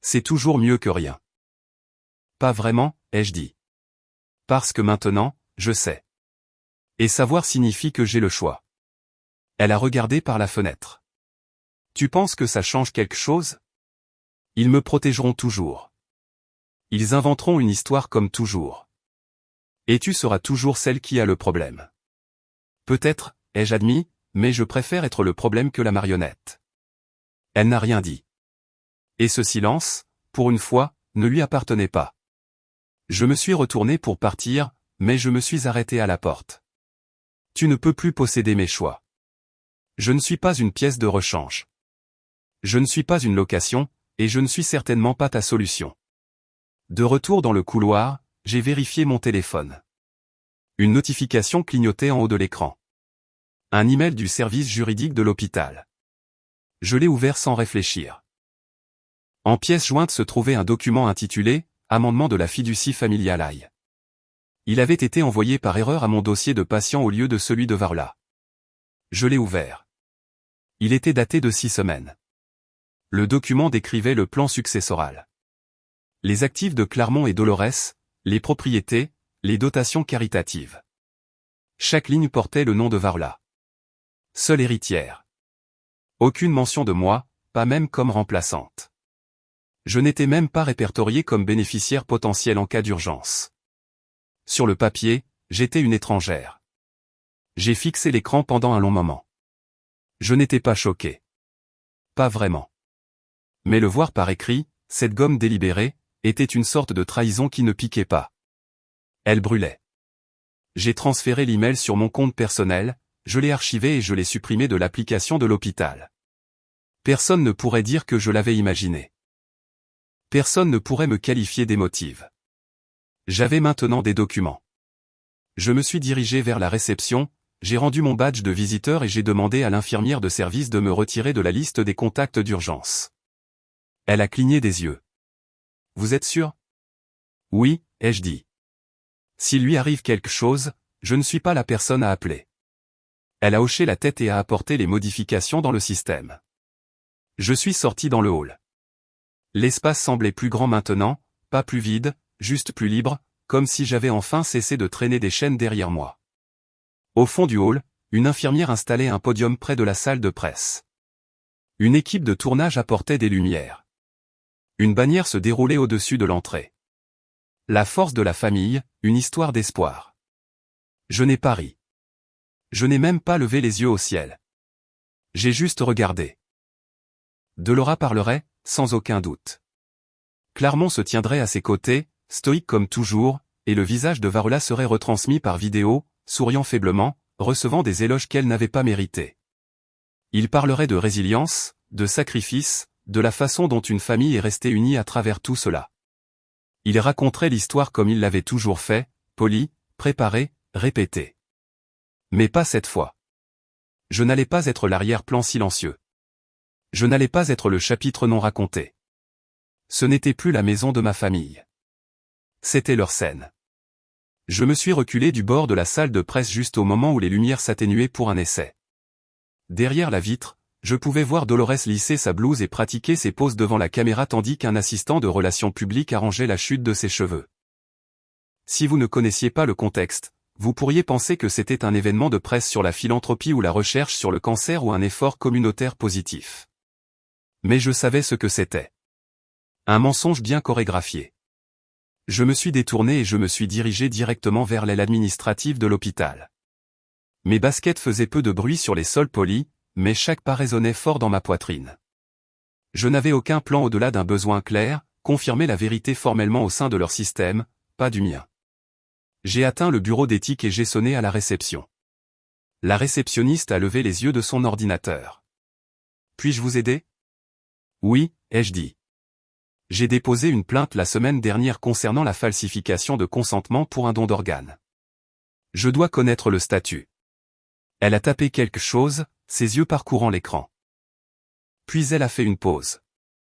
C'est toujours mieux que rien. Pas vraiment, ai-je dit. Parce que maintenant, je sais. Et savoir signifie que j'ai le choix. Elle a regardé par la fenêtre. Tu penses que ça change quelque chose? Ils me protégeront toujours. Ils inventeront une histoire comme toujours. Et tu seras toujours celle qui a le problème. Peut-être, ai-je admis, mais je préfère être le problème que la marionnette. Elle n'a rien dit. Et ce silence, pour une fois, ne lui appartenait pas. Je me suis retourné pour partir, mais je me suis arrêté à la porte. Tu ne peux plus posséder mes choix. Je ne suis pas une pièce de rechange. Je ne suis pas une location, et je ne suis certainement pas ta solution. De retour dans le couloir, j'ai vérifié mon téléphone. Une notification clignotait en haut de l'écran. Un email du service juridique de l'hôpital. Je l'ai ouvert sans réfléchir. En pièce jointe se trouvait un document intitulé « Amendement de la fiducie familiale ». Il avait été envoyé par erreur à mon dossier de patient au lieu de celui de Varla. Je l'ai ouvert. Il était daté de 6 semaines. Le document décrivait le plan successoral. Les actifs de Clermont et Dolores, les propriétés, les dotations caritatives. Chaque ligne portait le nom de Varla. Seule héritière. Aucune mention de moi, pas même comme remplaçante. Je n'étais même pas répertorié comme bénéficiaire potentiel en cas d'urgence. Sur le papier, j'étais une étrangère. J'ai fixé l'écran pendant un long moment. Je n'étais pas choqué. Pas vraiment. Mais le voir par écrit, cette gomme délibérée, était une sorte de trahison qui ne piquait pas. Elle brûlait. J'ai transféré l'email sur mon compte personnel, je l'ai archivé et je l'ai supprimé de l'application de l'hôpital. Personne ne pourrait dire que je l'avais imaginé. Personne ne pourrait me qualifier d'émotive. J'avais maintenant des documents. Je me suis dirigé vers la réception, j'ai rendu mon badge de visiteur et j'ai demandé à l'infirmière de service de me retirer de la liste des contacts d'urgence. Elle a cligné des yeux. Vous êtes sûr? Oui, ai-je dit. S'il lui arrive quelque chose, je ne suis pas la personne à appeler. Elle a hoché la tête et a apporté les modifications dans le système. Je suis sorti dans le hall. L'espace semblait plus grand maintenant, pas plus vide, juste plus libre, comme si j'avais enfin cessé de traîner des chaînes derrière moi. Au fond du hall, une infirmière installait un podium près de la salle de presse. Une équipe de tournage apportait des lumières. Une bannière se déroulait au-dessus de l'entrée. La force de la famille, une histoire d'espoir. Je n'ai pas ri. Je n'ai même pas levé les yeux au ciel. J'ai juste regardé. Delora parlerait, sans aucun doute. Clarmont se tiendrait à ses côtés, stoïque comme toujours, et le visage de Varela serait retransmis par vidéo, souriant faiblement, recevant des éloges qu'elle n'avait pas mérités. Il parlerait de résilience, de sacrifice, de la façon dont une famille est restée unie à travers tout cela. Il raconterait l'histoire comme il l'avait toujours fait, poli, préparé, répété. Mais pas cette fois. Je n'allais pas être l'arrière-plan silencieux. Je n'allais pas être le chapitre non raconté. Ce n'était plus la maison de ma famille. C'était leur scène. Je me suis reculé du bord de la salle de presse juste au moment où les lumières s'atténuaient pour un essai. Derrière la vitre, je pouvais voir Dolores lisser sa blouse et pratiquer ses poses devant la caméra tandis qu'un assistant de relations publiques arrangeait la chute de ses cheveux. Si vous ne connaissiez pas le contexte, vous pourriez penser que c'était un événement de presse sur la philanthropie ou la recherche sur le cancer ou un effort communautaire positif. Mais je savais ce que c'était. Un mensonge bien chorégraphié. Je me suis détourné et je me suis dirigé directement vers l'aile administrative de l'hôpital. Mes baskets faisaient peu de bruit sur les sols polis, mais chaque pas résonnait fort dans ma poitrine. Je n'avais aucun plan au-delà d'un besoin clair, confirmer la vérité formellement au sein de leur système, pas du mien. J'ai atteint le bureau d'éthique et j'ai sonné à la réception. La réceptionniste a levé les yeux de son ordinateur. « Puis-je vous aider ?»« Oui, ai-je dit. J'ai déposé une plainte la semaine dernière concernant la falsification de consentement pour un don d'organes. Je dois connaître le statut. » Elle a tapé quelque chose, ses yeux parcourant l'écran. Puis elle a fait une pause.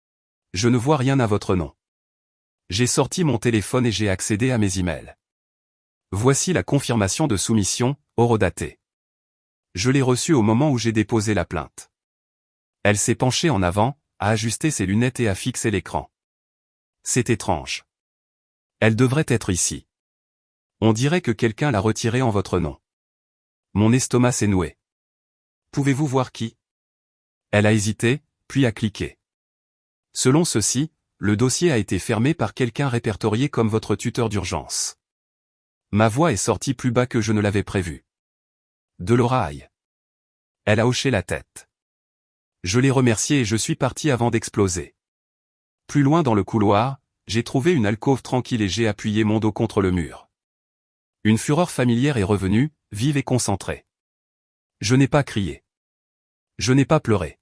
« Je ne vois rien à votre nom. » J'ai sorti mon téléphone et j'ai accédé à mes emails. Voici la confirmation de soumission, horodatée. Je l'ai reçue au moment où j'ai déposé la plainte. Elle s'est penchée en avant, a ajusté ses lunettes et a fixé l'écran. C'est étrange. Elle devrait être ici. On dirait que quelqu'un l'a retirée en votre nom. Mon estomac s'est noué. Pouvez-vous voir qui? Elle a hésité, puis a cliqué. Selon ceci, le dossier a été fermé par quelqu'un répertorié comme votre tuteur d'urgence. Ma voix est sortie plus bas que je ne l'avais prévu. Delora aïe. Elle a hoché la tête. Je l'ai remerciée et je suis parti avant d'exploser. Plus loin dans le couloir, j'ai trouvé une alcôve tranquille et j'ai appuyé mon dos contre le mur. Une fureur familière est revenue, vive et concentrée. Je n'ai pas crié. Je n'ai pas pleuré.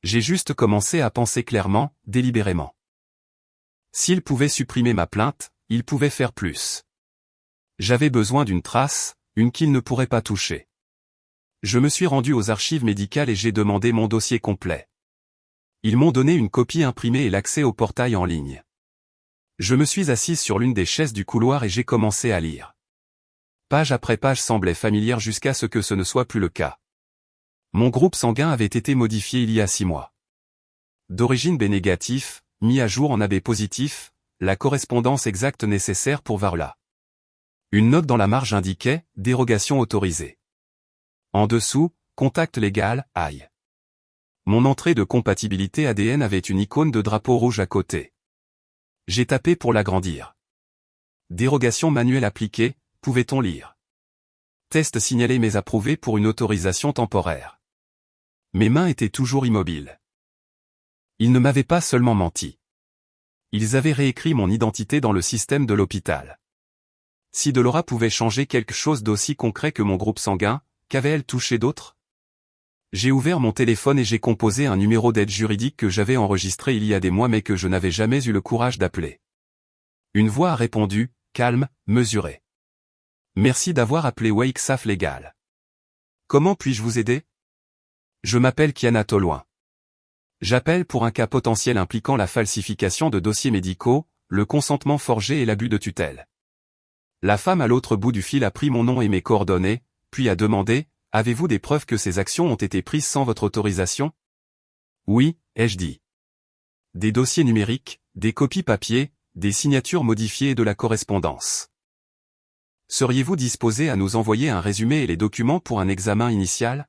J'ai juste commencé à penser clairement, délibérément. S'il pouvait supprimer ma plainte, il pouvait faire plus. J'avais besoin d'une trace, une qu'il ne pourrait pas toucher. Je me suis rendu aux archives médicales et j'ai demandé mon dossier complet. Ils m'ont donné une copie imprimée et l'accès au portail en ligne. Je me suis assise sur l'une des chaises du couloir et j'ai commencé à lire. Page après page semblait familière jusqu'à ce que ce ne soit plus le cas. Mon groupe sanguin avait été modifié il y a 6 mois. D'origine B négatif, mis à jour en AB positif, la correspondance exacte nécessaire pour Varela. Une note dans la marge indiquait « Dérogation autorisée ». En dessous, contact légal, aïe. Mon entrée de compatibilité ADN avait une icône de drapeau rouge à côté. J'ai tapé pour l'agrandir. Dérogation manuelle appliquée, pouvait-on lire. Test signalé mais approuvé pour une autorisation temporaire. Mes mains étaient toujours immobiles. Ils ne m'avaient pas seulement menti. Ils avaient réécrit mon identité dans le système de l'hôpital. Si Delora pouvait changer quelque chose d'aussi concret que mon groupe sanguin, qu'avait-elle touché d'autre? J'ai ouvert mon téléphone et j'ai composé un numéro d'aide juridique que j'avais enregistré il y a des mois mais que je n'avais jamais eu le courage d'appeler. Une voix a répondu, calme, mesurée. Merci d'avoir appelé Wakesaf Legal. Comment puis-je vous aider? Je m'appelle Kiana Toloin. J'appelle pour un cas potentiel impliquant la falsification de dossiers médicaux, le consentement forgé et l'abus de tutelle. La femme à l'autre bout du fil a pris mon nom et mes coordonnées, puis a demandé, avez-vous des preuves que ces actions ont été prises sans votre autorisation? Oui, ai-je dit. Des dossiers numériques, des copies papier, des signatures modifiées et de la correspondance. Seriez-vous disposé à nous envoyer un résumé et les documents pour un examen initial?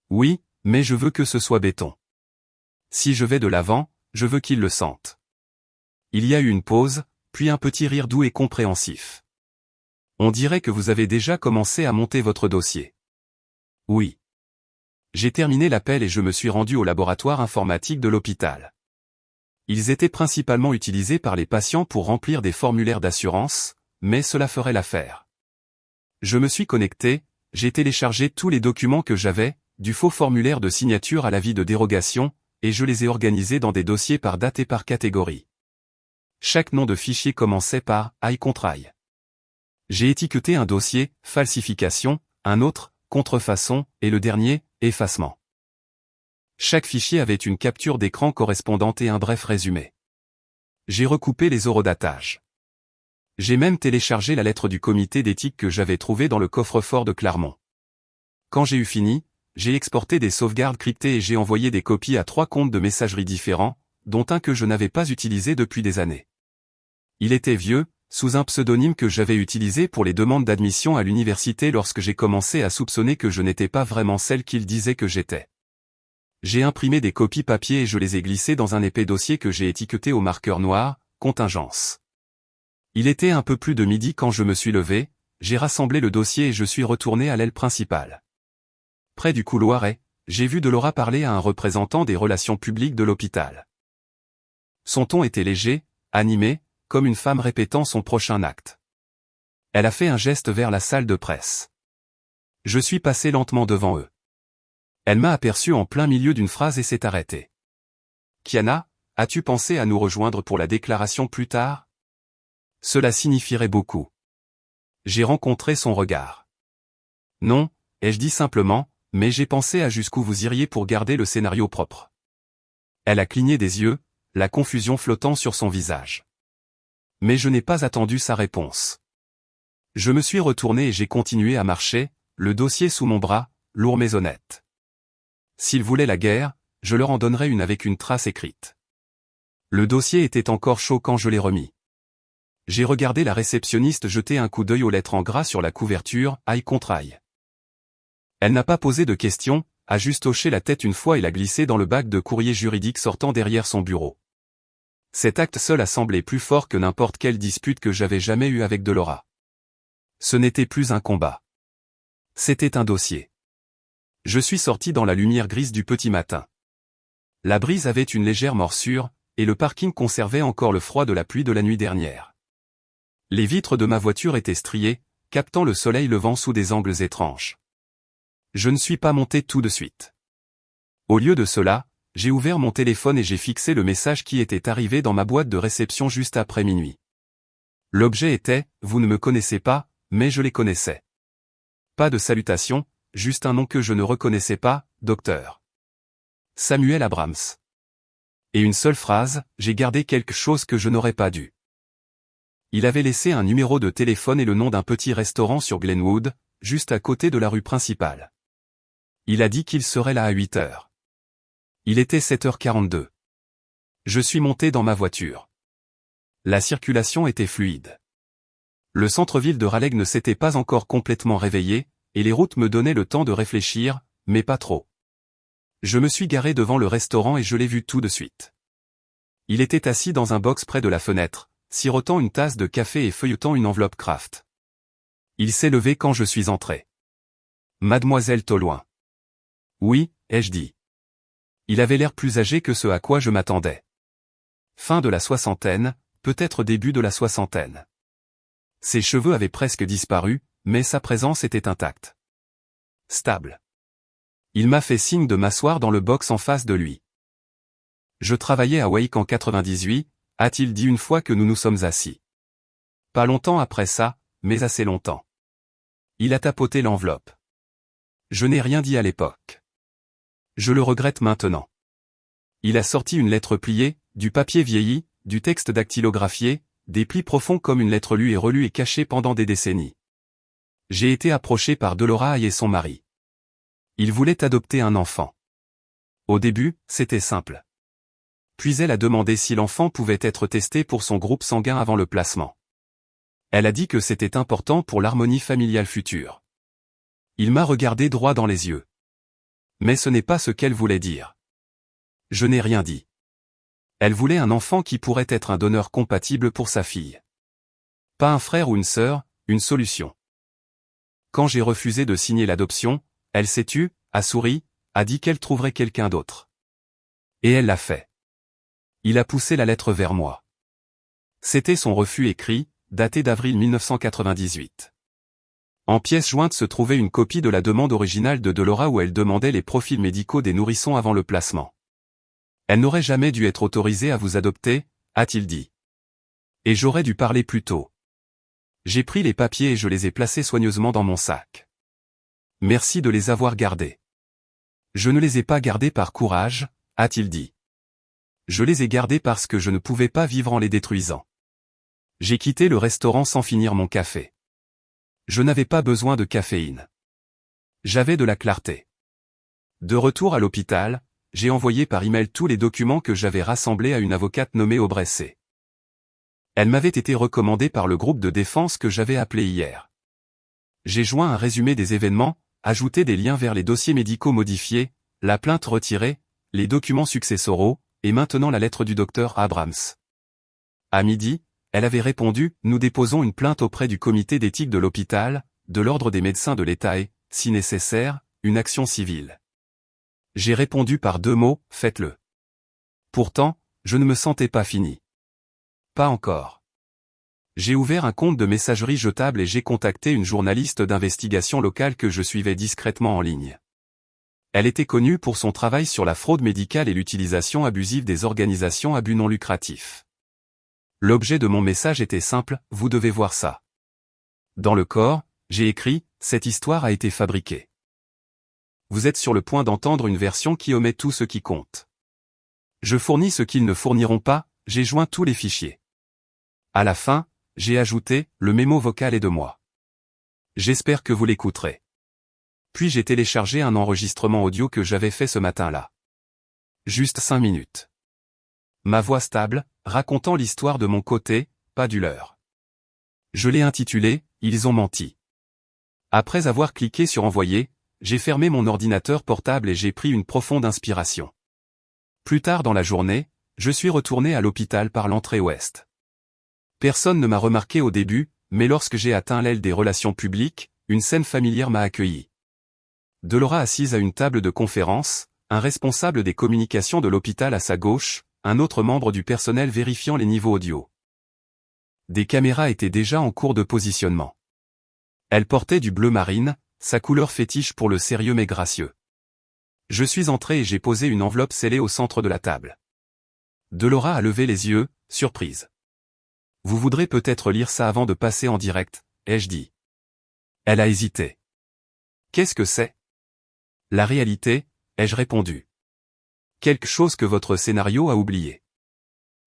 Oui, mais je veux que ce soit béton. Si je vais de l'avant, je veux qu'ils le sentent. Il y a eu une pause, puis un petit rire doux et compréhensif. On dirait que vous avez déjà commencé à monter votre dossier. Oui. J'ai terminé l'appel et je me suis rendu au laboratoire informatique de l'hôpital. Ils étaient principalement utilisés par les patients pour remplir des formulaires d'assurance, mais cela ferait l'affaire. Je me suis connecté, j'ai téléchargé tous les documents que j'avais, du faux formulaire de signature à l'avis de dérogation, et je les ai organisés dans des dossiers par date et par catégorie. Chaque nom de fichier commençait par « I contraille ». J'ai étiqueté un dossier « falsification », un autre « contrefaçon » et le dernier « effacement ». Chaque fichier avait une capture d'écran correspondante et un bref résumé. J'ai recoupé les horodatages. J'ai même téléchargé la lettre du comité d'éthique que j'avais trouvée dans le coffre-fort de Clermont. Quand j'ai eu fini, j'ai exporté des sauvegardes cryptées et j'ai envoyé des copies à 3 comptes de messagerie différents, dont un que je n'avais pas utilisé depuis des années. Il était vieux, sous un pseudonyme que j'avais utilisé pour les demandes d'admission à l'université lorsque j'ai commencé à soupçonner que je n'étais pas vraiment celle qu'il disait que j'étais. J'ai imprimé des copies papier et je les ai glissées dans un épais dossier que j'ai étiqueté au marqueur noir, contingence. Il était un peu plus de midi quand je me suis levé, j'ai rassemblé le dossier et je suis retourné à l'aile principale. Près du couloir j'ai vu Delora parler à un représentant des relations publiques de l'hôpital. Son ton était léger, animé, comme une femme répétant son prochain acte. Elle a fait un geste vers la salle de presse. Je suis passé lentement devant eux. Elle m'a aperçu en plein milieu d'une phrase et s'est arrêtée. « Kiana, as-tu pensé à nous rejoindre pour la déclaration plus tard ?» Cela signifierait beaucoup. J'ai rencontré son regard. « Non, ai-je dit simplement, mais j'ai pensé à jusqu'où vous iriez pour garder le scénario propre. » Elle a cligné des yeux, la confusion flottant sur son visage. Mais je n'ai pas attendu sa réponse. Je me suis retourné et j'ai continué à marcher, le dossier sous mon bras, lourd mais honnête. S'ils voulaient la guerre, je leur en donnerais une avec une trace écrite. Le dossier était encore chaud quand je l'ai remis. J'ai regardé la réceptionniste jeter un coup d'œil aux lettres en gras sur la couverture, « I contraille ». Elle n'a pas posé de questions, a juste hoché la tête une fois et l'a glissé dans le bac de courrier juridique sortant derrière son bureau. Cet acte seul a semblé plus fort que n'importe quelle dispute que j'avais jamais eue avec Delora. Ce n'était plus un combat. C'était un dossier. Je suis sorti dans la lumière grise du petit matin. La brise avait une légère morsure, et le parking conservait encore le froid de la pluie de la nuit dernière. Les vitres de ma voiture étaient striées, captant le soleil levant sous des angles étranges. Je ne suis pas monté tout de suite. Au lieu de cela, j'ai ouvert mon téléphone et j'ai fixé le message qui était arrivé dans ma boîte de réception juste après minuit. L'objet était « Vous ne me connaissez pas, mais je les connaissais ». Pas de salutation, juste un nom que je ne reconnaissais pas, Dr. Samuel Abrams. Et une seule phrase, j'ai gardé quelque chose que je n'aurais pas dû. Il avait laissé un numéro de téléphone et le nom d'un petit restaurant sur Glenwood, juste à côté de la rue principale. Il a dit qu'il serait là à 8 heures. Il était 7h42. Je suis monté dans ma voiture. La circulation était fluide. Le centre-ville de Raleigh ne s'était pas encore complètement réveillé, et les routes me donnaient le temps de réfléchir, mais pas trop. Je me suis garé devant le restaurant et je l'ai vu tout de suite. Il était assis dans un box près de la fenêtre, sirotant une tasse de café et feuilletant une enveloppe Kraft. Il s'est levé quand je suis entré. « Mademoiselle Taulouin. »« Oui, ai-je dit. » Il avait l'air plus âgé que ce à quoi je m'attendais. Fin de la soixantaine, peut-être début de la soixantaine. Ses cheveux avaient presque disparu, mais sa présence était intacte. Stable. Il m'a fait signe de m'asseoir dans le box en face de lui. Je travaillais à Wake en 98, a-t-il dit une fois que nous nous sommes assis. Pas longtemps après ça, mais assez longtemps. Il a tapoté l'enveloppe. Je n'ai rien dit à l'époque. Je le regrette maintenant. Il a sorti une lettre pliée, du papier vieilli, du texte dactylographié, des plis profonds comme une lettre lue et relue et cachée pendant des décennies. J'ai été approché par Delora et son mari. Ils voulaient adopter un enfant. Au début, c'était simple. Puis elle a demandé si l'enfant pouvait être testé pour son groupe sanguin avant le placement. Elle a dit que c'était important pour l'harmonie familiale future. Il m'a regardé droit dans les yeux. Mais ce n'est pas ce qu'elle voulait dire. Je n'ai rien dit. Elle voulait un enfant qui pourrait être un donneur compatible pour sa fille. Pas un frère ou une sœur, une solution. Quand j'ai refusé de signer l'adoption, elle s'est tue, a souri, a dit qu'elle trouverait quelqu'un d'autre. Et elle l'a fait. Il a poussé la lettre vers moi. C'était son refus écrit, daté d'avril 1998. En pièce jointe se trouvait une copie de la demande originale de Delora où elle demandait les profils médicaux des nourrissons avant le placement. Elle n'aurait jamais dû être autorisée à vous adopter, a-t-il dit. Et j'aurais dû parler plus tôt. J'ai pris les papiers et je les ai placés soigneusement dans mon sac. Merci de les avoir gardés. Je ne les ai pas gardés par courage, a-t-il dit. Je les ai gardés parce que je ne pouvais pas vivre en les détruisant. J'ai quitté le restaurant sans finir mon café. Je n'avais pas besoin de caféine. J'avais de la clarté. De retour à l'hôpital, j'ai envoyé par email tous les documents que j'avais rassemblés à une avocate nommée Aubressé. Elle m'avait été recommandée par le groupe de défense que j'avais appelé hier. J'ai joint un résumé des événements, ajouté des liens vers les dossiers médicaux modifiés, la plainte retirée, les documents successoraux, et maintenant la lettre du docteur Abrams. À midi, elle avait répondu « Nous déposons une plainte auprès du comité d'éthique de l'hôpital, de l'ordre des médecins de l'État et, si nécessaire, une action civile. » J'ai répondu par 2 mots « Faites-le ». Pourtant, je ne me sentais pas fini. Pas encore. J'ai ouvert un compte de messagerie jetable et j'ai contacté une journaliste d'investigation locale que je suivais discrètement en ligne. Elle était connue pour son travail sur la fraude médicale et l'utilisation abusive des organisations à but non lucratif. L'objet de mon message était simple, vous devez voir ça. Dans le corps, j'ai écrit, cette histoire a été fabriquée. Vous êtes sur le point d'entendre une version qui omet tout ce qui compte. Je fournis ce qu'ils ne fourniront pas, j'ai joint tous les fichiers. À la fin, j'ai ajouté, le mémo vocal est de moi. J'espère que vous l'écouterez. Puis j'ai téléchargé un enregistrement audio que j'avais fait ce matin-là. Juste 5 minutes. Ma voix stable, racontant l'histoire de mon côté, pas du leur. Je l'ai intitulé « Ils ont menti ». Après avoir cliqué sur envoyer, j'ai fermé mon ordinateur portable et j'ai pris une profonde inspiration. Plus tard dans la journée, je suis retourné à l'hôpital par l'entrée ouest. Personne ne m'a remarqué au début, mais lorsque j'ai atteint l'aile des relations publiques, une scène familière m'a accueilli. Delora assise à une table de conférence, un responsable des communications de l'hôpital à sa gauche, un autre membre du personnel vérifiant les niveaux audio. Des caméras étaient déjà en cours de positionnement. Elle portait du bleu marine, sa couleur fétiche pour le sérieux mais gracieux. Je suis entré et j'ai posé une enveloppe scellée au centre de la table. Delora a levé les yeux, surprise. « Vous voudrez peut-être lire ça avant de passer en direct, ai-je dit. Elle a hésité. « Qu'est-ce que c'est ? » La réalité, ai-je répondu. Quelque chose que votre scénario a oublié.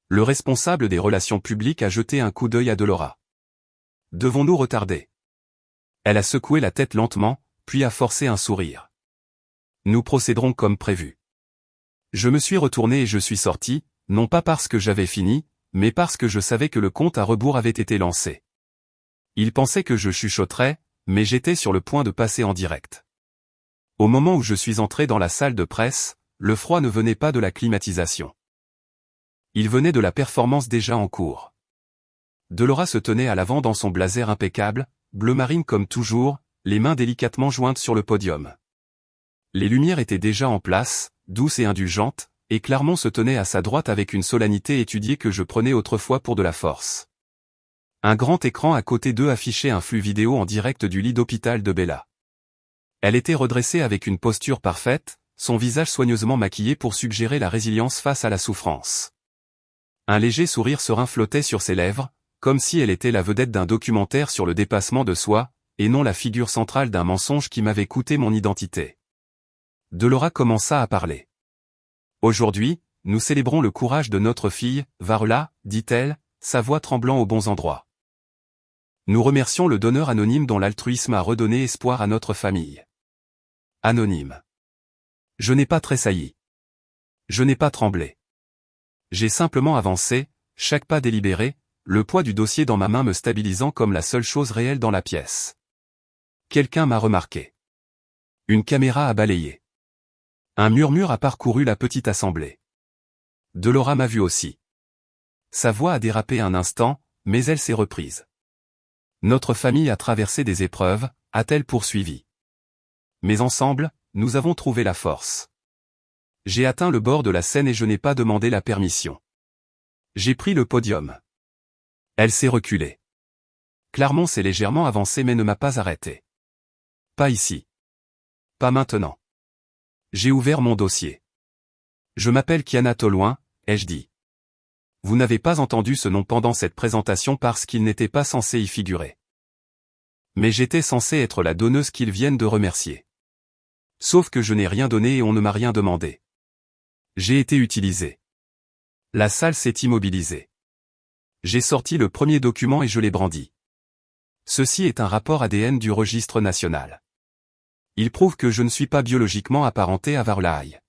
Le responsable des relations publiques a jeté un coup d'œil à Delora. Devons-nous retarder ? Elle a secoué la tête lentement, puis a forcé un sourire. Nous procéderons comme prévu. Je me suis retourné et je suis sorti, non pas parce que j'avais fini, mais parce que je savais que le compte à rebours avait été lancé. Il pensait que je chuchoterais, mais j'étais sur le point de passer en direct. Au moment où je suis entré dans la salle de presse, le froid ne venait pas de la climatisation. Il venait de la performance déjà en cours. Delora se tenait à l'avant dans son blazer impeccable, bleu marine comme toujours, les mains délicatement jointes sur le podium. Les lumières étaient déjà en place, douces et indulgentes, et Clermont se tenait à sa droite avec une solennité étudiée que je prenais autrefois pour de la force. Un grand écran à côté d'eux affichait un flux vidéo en direct du lit d'hôpital de Bella. Elle était redressée avec une posture parfaite, son visage soigneusement maquillé pour suggérer la résilience face à la souffrance. Un léger sourire serein flottait sur ses lèvres, comme si elle était la vedette d'un documentaire sur le dépassement de soi, et non la figure centrale d'un mensonge qui m'avait coûté mon identité. Delora commença à parler. « Aujourd'hui, nous célébrons le courage de notre fille, Varela, dit-elle, sa voix tremblant aux bons endroits. Nous remercions le donneur anonyme dont l'altruisme a redonné espoir à notre famille. » Anonyme. Je n'ai pas tressailli. Je n'ai pas tremblé. J'ai simplement avancé, chaque pas délibéré, le poids du dossier dans ma main me stabilisant comme la seule chose réelle dans la pièce. Quelqu'un m'a remarqué. Une caméra a balayé. Un murmure a parcouru la petite assemblée. Delora m'a vu aussi. Sa voix a dérapé un instant, mais elle s'est reprise. Notre famille a traversé des épreuves, a-t-elle poursuivi. Mais ensemble, nous avons trouvé la force. J'ai atteint le bord de la scène et je n'ai pas demandé la permission. J'ai pris le podium. Elle s'est reculée. Clermont s'est légèrement avancé mais ne m'a pas arrêté. Pas ici. Pas maintenant. J'ai ouvert mon dossier. Je m'appelle Kiana Tollouin, ai-je dit. Vous n'avez pas entendu ce nom pendant cette présentation parce qu'il n'était pas censé y figurer. Mais j'étais censé être la donneuse qu'ils viennent de remercier. Sauf que je n'ai rien donné et on ne m'a rien demandé. J'ai été utilisé. La salle s'est immobilisée. J'ai sorti le premier document et je l'ai brandi. Ceci est un rapport ADN du registre national. Il prouve que je ne suis pas biologiquement apparenté à Varlaï.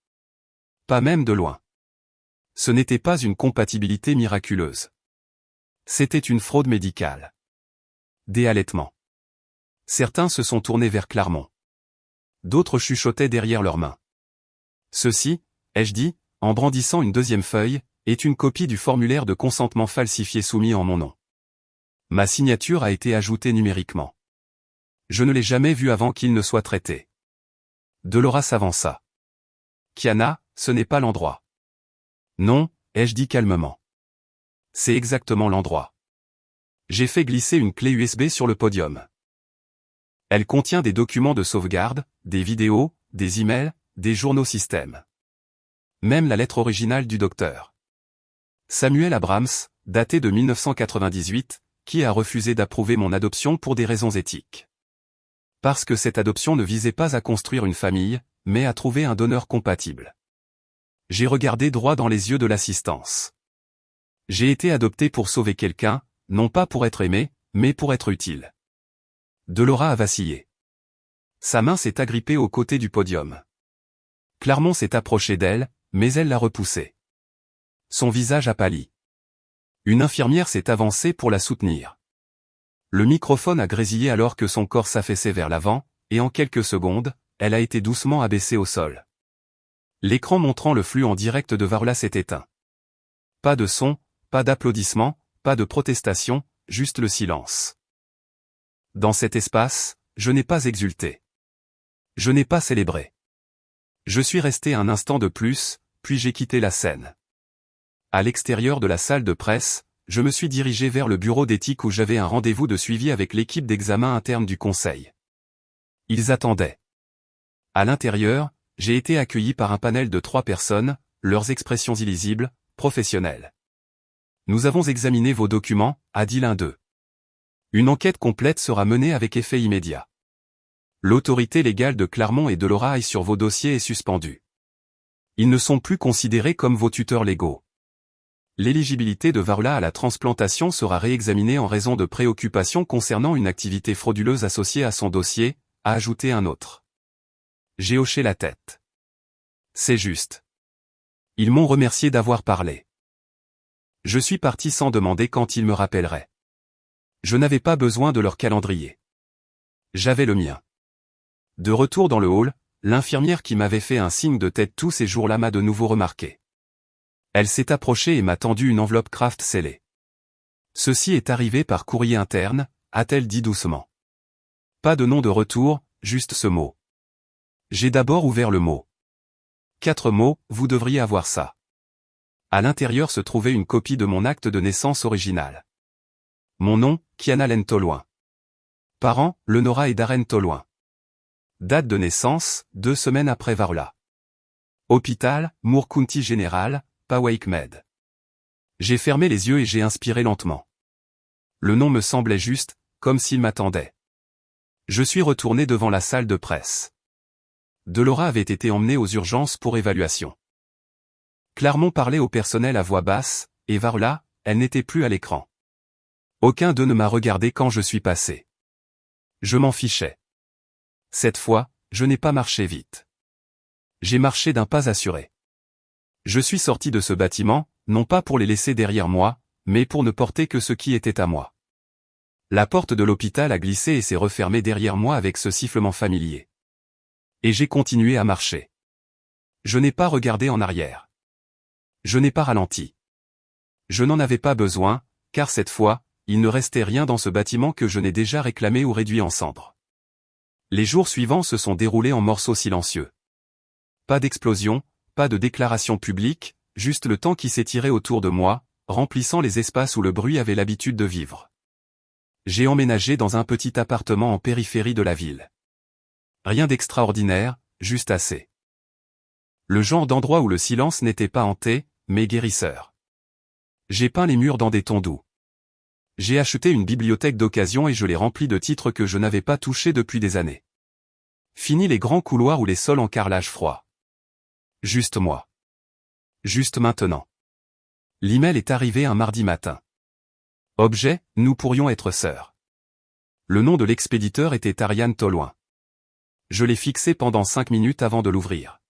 Pas même de loin. Ce n'était pas une compatibilité miraculeuse. C'était une fraude médicale. Des halètements. Certains se sont tournés vers Clermont. D'autres chuchotaient derrière leurs mains. Ceci, ai-je dit, en brandissant une deuxième feuille, est une copie du formulaire de consentement falsifié soumis en mon nom. Ma signature a été ajoutée numériquement. Je ne l'ai jamais vu avant qu'il ne soit traité. Delora s'avança. Kiana, ce n'est pas l'endroit. Non, ai-je dit calmement. C'est exactement l'endroit. J'ai fait glisser une clé USB sur le podium. Elle contient des documents de sauvegarde, des vidéos, des emails, des journaux système. Même la lettre originale du docteur Samuel Abrams, datée de 1998, qui a refusé d'approuver mon adoption pour des raisons éthiques. Parce que cette adoption ne visait pas à construire une famille, mais à trouver un donneur compatible. J'ai regardé droit dans les yeux de l'assistance. J'ai été adopté pour sauver quelqu'un, non pas pour être aimé, mais pour être utile. Delora a vacillé. Sa main s'est agrippée aux côtés du podium. Clermont s'est approché d'elle, mais elle l'a repoussé. Son visage a pâli. Une infirmière s'est avancée pour la soutenir. Le microphone a grésillé alors que son corps s'affaissait vers l'avant, et en quelques secondes, elle a été doucement abaissée au sol. L'écran montrant le flux en direct de Varla s'est éteint. Pas de son, pas d'applaudissements, pas de protestation, juste le silence. Dans cet espace, je n'ai pas exulté. Je n'ai pas célébré. Je suis resté un instant de plus, puis j'ai quitté la scène. À l'extérieur de la salle de presse, je me suis dirigé vers le bureau d'éthique où j'avais un rendez-vous de suivi avec l'équipe d'examen interne du conseil. Ils attendaient. À l'intérieur, j'ai été accueilli par un panel de 3 personnes, leurs expressions illisibles, professionnelles. Nous avons examiné vos documents, a dit l'un d'eux. Une enquête complète sera menée avec effet immédiat. L'autorité légale de Clermont et de Delora sur vos dossiers est suspendue. Ils ne sont plus considérés comme vos tuteurs légaux. L'éligibilité de Varla à la transplantation sera réexaminée en raison de préoccupations concernant une activité frauduleuse associée à son dossier, a ajouté un autre. J'ai hoché la tête. C'est juste. Ils m'ont remercié d'avoir parlé. Je suis parti sans demander quand ils me rappelleraient. Je n'avais pas besoin de leur calendrier. J'avais le mien. De retour dans le hall, l'infirmière qui m'avait fait un signe de tête tous ces jours-là m'a de nouveau remarqué. Elle s'est approchée et m'a tendu une enveloppe Kraft scellée. Ceci est arrivé par courrier interne, a-t-elle dit doucement. Pas de nom de retour, juste ce mot. J'ai d'abord ouvert le mot. 4 mots, vous devriez avoir ça. À l'intérieur se trouvait une copie de mon acte de naissance original. Mon nom, Kiana Len Tollouin. Parents, Lenora et Darren Tollouin. Date de naissance, 2 semaines après Varla. Hôpital, Moore County General, Poway Med. J'ai fermé les yeux et j'ai inspiré lentement. Le nom me semblait juste, comme s'il m'attendait. Je suis retourné devant la salle de presse. Delora avait été emmenée aux urgences pour évaluation. Clermont parlait au personnel à voix basse, et Varla, elle n'était plus à l'écran. Aucun d'eux ne m'a regardé quand je suis passé. Je m'en fichais. Cette fois, je n'ai pas marché vite. J'ai marché d'un pas assuré. Je suis sorti de ce bâtiment, non pas pour les laisser derrière moi, mais pour ne porter que ce qui était à moi. La porte de l'hôpital a glissé et s'est refermée derrière moi avec ce sifflement familier. Et j'ai continué à marcher. Je n'ai pas regardé en arrière. Je n'ai pas ralenti. Je n'en avais pas besoin, car cette fois, il ne restait rien dans ce bâtiment que je n'ai déjà réclamé ou réduit en cendres. Les jours suivants se sont déroulés en morceaux silencieux. Pas d'explosion, pas de déclaration publique, juste le temps qui s'étirait autour de moi, remplissant les espaces où le bruit avait l'habitude de vivre. J'ai emménagé dans un petit appartement en périphérie de la ville. Rien d'extraordinaire, juste assez. Le genre d'endroit où le silence n'était pas hanté, mais guérisseur. J'ai peint les murs dans des tons doux. J'ai acheté une bibliothèque d'occasion et je l'ai remplie de titres que je n'avais pas touchés depuis des années. Fini les grands couloirs ou les sols en carrelage froid. Juste moi. Juste maintenant. L'email est arrivé un mardi matin. Objet, nous pourrions être sœurs. Le nom de l'expéditeur était Ariane Tolloin. Je l'ai fixé pendant 5 minutes avant de l'ouvrir.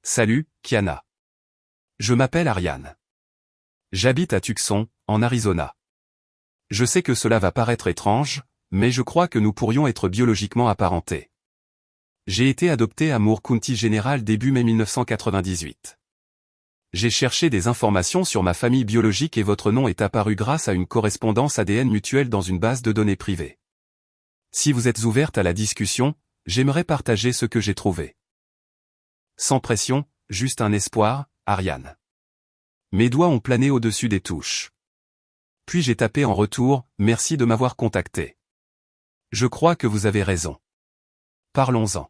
Salut, Kiana. Je m'appelle Ariane. J'habite à Tucson, en Arizona. Je sais que cela va paraître étrange, mais je crois que nous pourrions être biologiquement apparentés. J'ai été adopté à Moore County General début mai 1998. J'ai cherché des informations sur ma famille biologique et votre nom est apparu grâce à une correspondance ADN mutuelle dans une base de données privée. Si vous êtes ouverte à la discussion, j'aimerais partager ce que j'ai trouvé. Sans pression, juste un espoir, Ariane. Mes doigts ont plané au-dessus des touches. Puis j'ai tapé en retour, merci de m'avoir contacté. Je crois que vous avez raison. Parlons-en.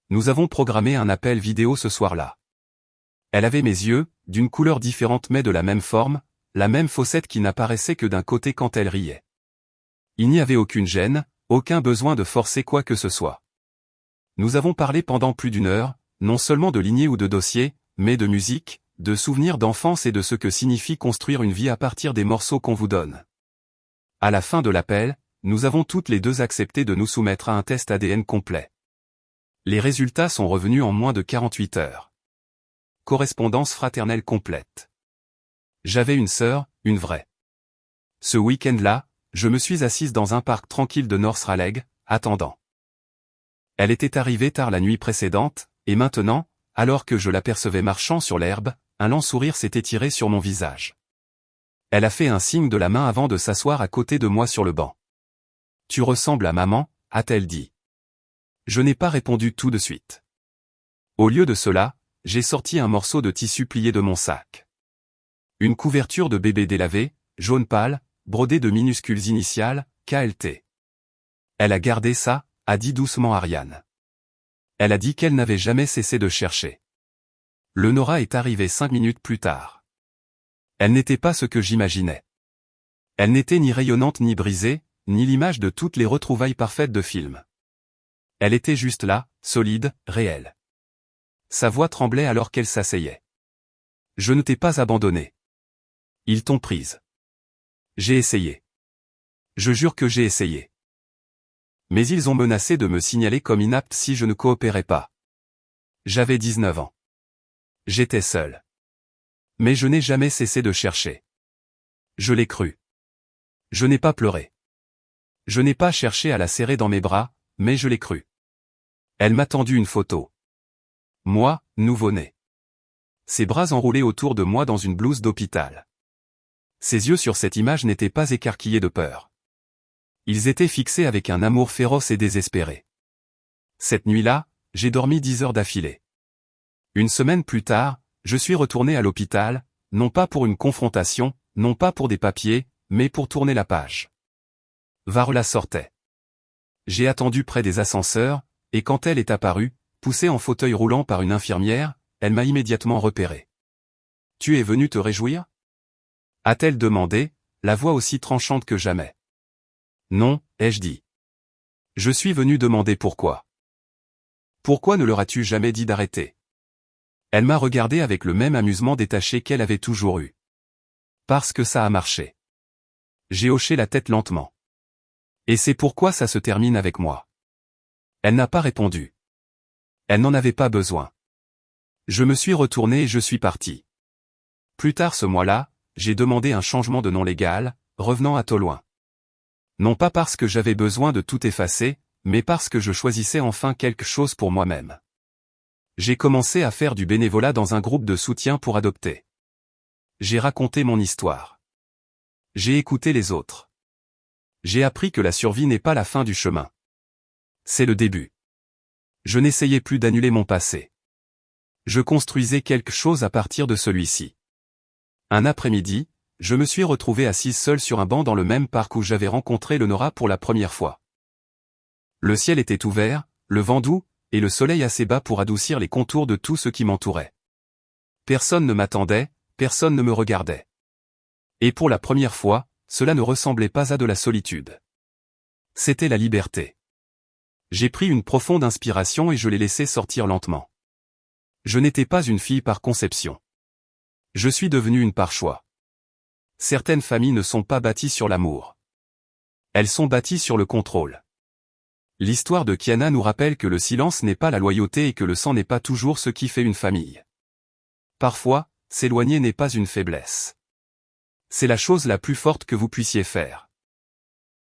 Nous avons programmé un appel vidéo ce soir-là. Elle avait mes yeux, d'une couleur différente mais de la même forme, la même fossette qui n'apparaissait que d'un côté quand elle riait. Il n'y avait aucune gêne, aucun besoin de forcer quoi que ce soit. Nous avons parlé pendant plus d'1 heure, non seulement de lignée ou de dossier, mais de musique, de souvenirs d'enfance et de ce que signifie construire une vie à partir des morceaux qu'on vous donne. À la fin de l'appel, nous avons toutes les deux accepté de nous soumettre à un test ADN complet. Les résultats sont revenus en moins de 48 heures. Correspondance fraternelle complète. J'avais une sœur, une vraie. Ce week-end-là, je me suis assise dans un parc tranquille de North Raleigh, attendant. Elle était arrivée tard la nuit précédente, et maintenant, alors que je l'apercevais marchant sur l'herbe, un lent sourire s'est étiré sur mon visage. Elle a fait un signe de la main avant de s'asseoir à côté de moi sur le banc. « Tu ressembles à maman », a-t-elle dit. Je n'ai pas répondu tout de suite. Au lieu de cela, j'ai sorti un morceau de tissu plié de mon sac. Une couverture de bébé délavée, jaune pâle, brodée de minuscules initiales, KLT. Elle a gardé ça, a dit doucement Ariane. Elle a dit qu'elle n'avait jamais cessé de chercher. Le Nora est arrivé 5 minutes plus tard. Elle n'était pas ce que j'imaginais. Elle n'était ni rayonnante ni brisée, ni l'image de toutes les retrouvailles parfaites de films. Elle était juste là, solide, réelle. Sa voix tremblait alors qu'elle s'asseyait. Je ne t'ai pas abandonné. Ils t'ont prise. J'ai essayé. Je jure que j'ai essayé. Mais ils ont menacé de me signaler comme inapte si je ne coopérais pas. J'avais 19 ans. J'étais seul. Mais je n'ai jamais cessé de chercher. Je l'ai cru. Je n'ai pas pleuré. Je n'ai pas cherché à la serrer dans mes bras, mais je l'ai cru. Elle m'a tendu une photo. Moi, nouveau-né. Ses bras enroulés autour de moi dans une blouse d'hôpital. Ses yeux sur cette image n'étaient pas écarquillés de peur. Ils étaient fixés avec un amour féroce et désespéré. Cette nuit-là, j'ai dormi 10 heures d'affilée. Une semaine plus tard, je suis retourné à l'hôpital, non pas pour une confrontation, non pas pour des papiers, mais pour tourner la page. Varla sortait. J'ai attendu près des ascenseurs, et quand elle est apparue, poussée en fauteuil roulant par une infirmière, elle m'a immédiatement repéré. « Tu es venu te réjouir » a-t-elle demandé, la voix aussi tranchante que jamais. « Non » ai-je dit. « Je suis venu demander pourquoi. » « Pourquoi ne leur as-tu jamais dit d'arrêter » Elle m'a regardé avec le même amusement détaché qu'elle avait toujours eu. « Parce que ça a marché. » J'ai hoché la tête lentement. « Et c'est pourquoi ça se termine avec moi. » Elle n'a pas répondu. Elle n'en avait pas besoin. Je me suis retourné et je suis parti. Plus tard ce mois-là, j'ai demandé un changement de nom légal, revenant à Tolloin. Non pas parce que j'avais besoin de tout effacer, mais parce que je choisissais enfin quelque chose pour moi-même. J'ai commencé à faire du bénévolat dans un groupe de soutien pour adopter. J'ai raconté mon histoire. J'ai écouté les autres. J'ai appris que la survie n'est pas la fin du chemin. C'est le début. Je n'essayais plus d'annuler mon passé. Je construisais quelque chose à partir de celui-ci. Un après-midi, je me suis retrouvé assise seule sur un banc dans le même parc où j'avais rencontré Lenora pour la première fois. Le ciel était ouvert, le vent doux, et le soleil assez bas pour adoucir les contours de tout ce qui m'entourait. Personne ne m'attendait, personne ne me regardait. Et pour la première fois, cela ne ressemblait pas à de la solitude. C'était la liberté. J'ai pris une profonde inspiration et je l'ai laissée sortir lentement. Je n'étais pas une fille par conception. Je suis devenue une par choix. Certaines familles ne sont pas bâties sur l'amour. Elles sont bâties sur le contrôle. L'histoire de Kiana nous rappelle que le silence n'est pas la loyauté et que le sang n'est pas toujours ce qui fait une famille. Parfois, s'éloigner n'est pas une faiblesse. C'est la chose la plus forte que vous puissiez faire.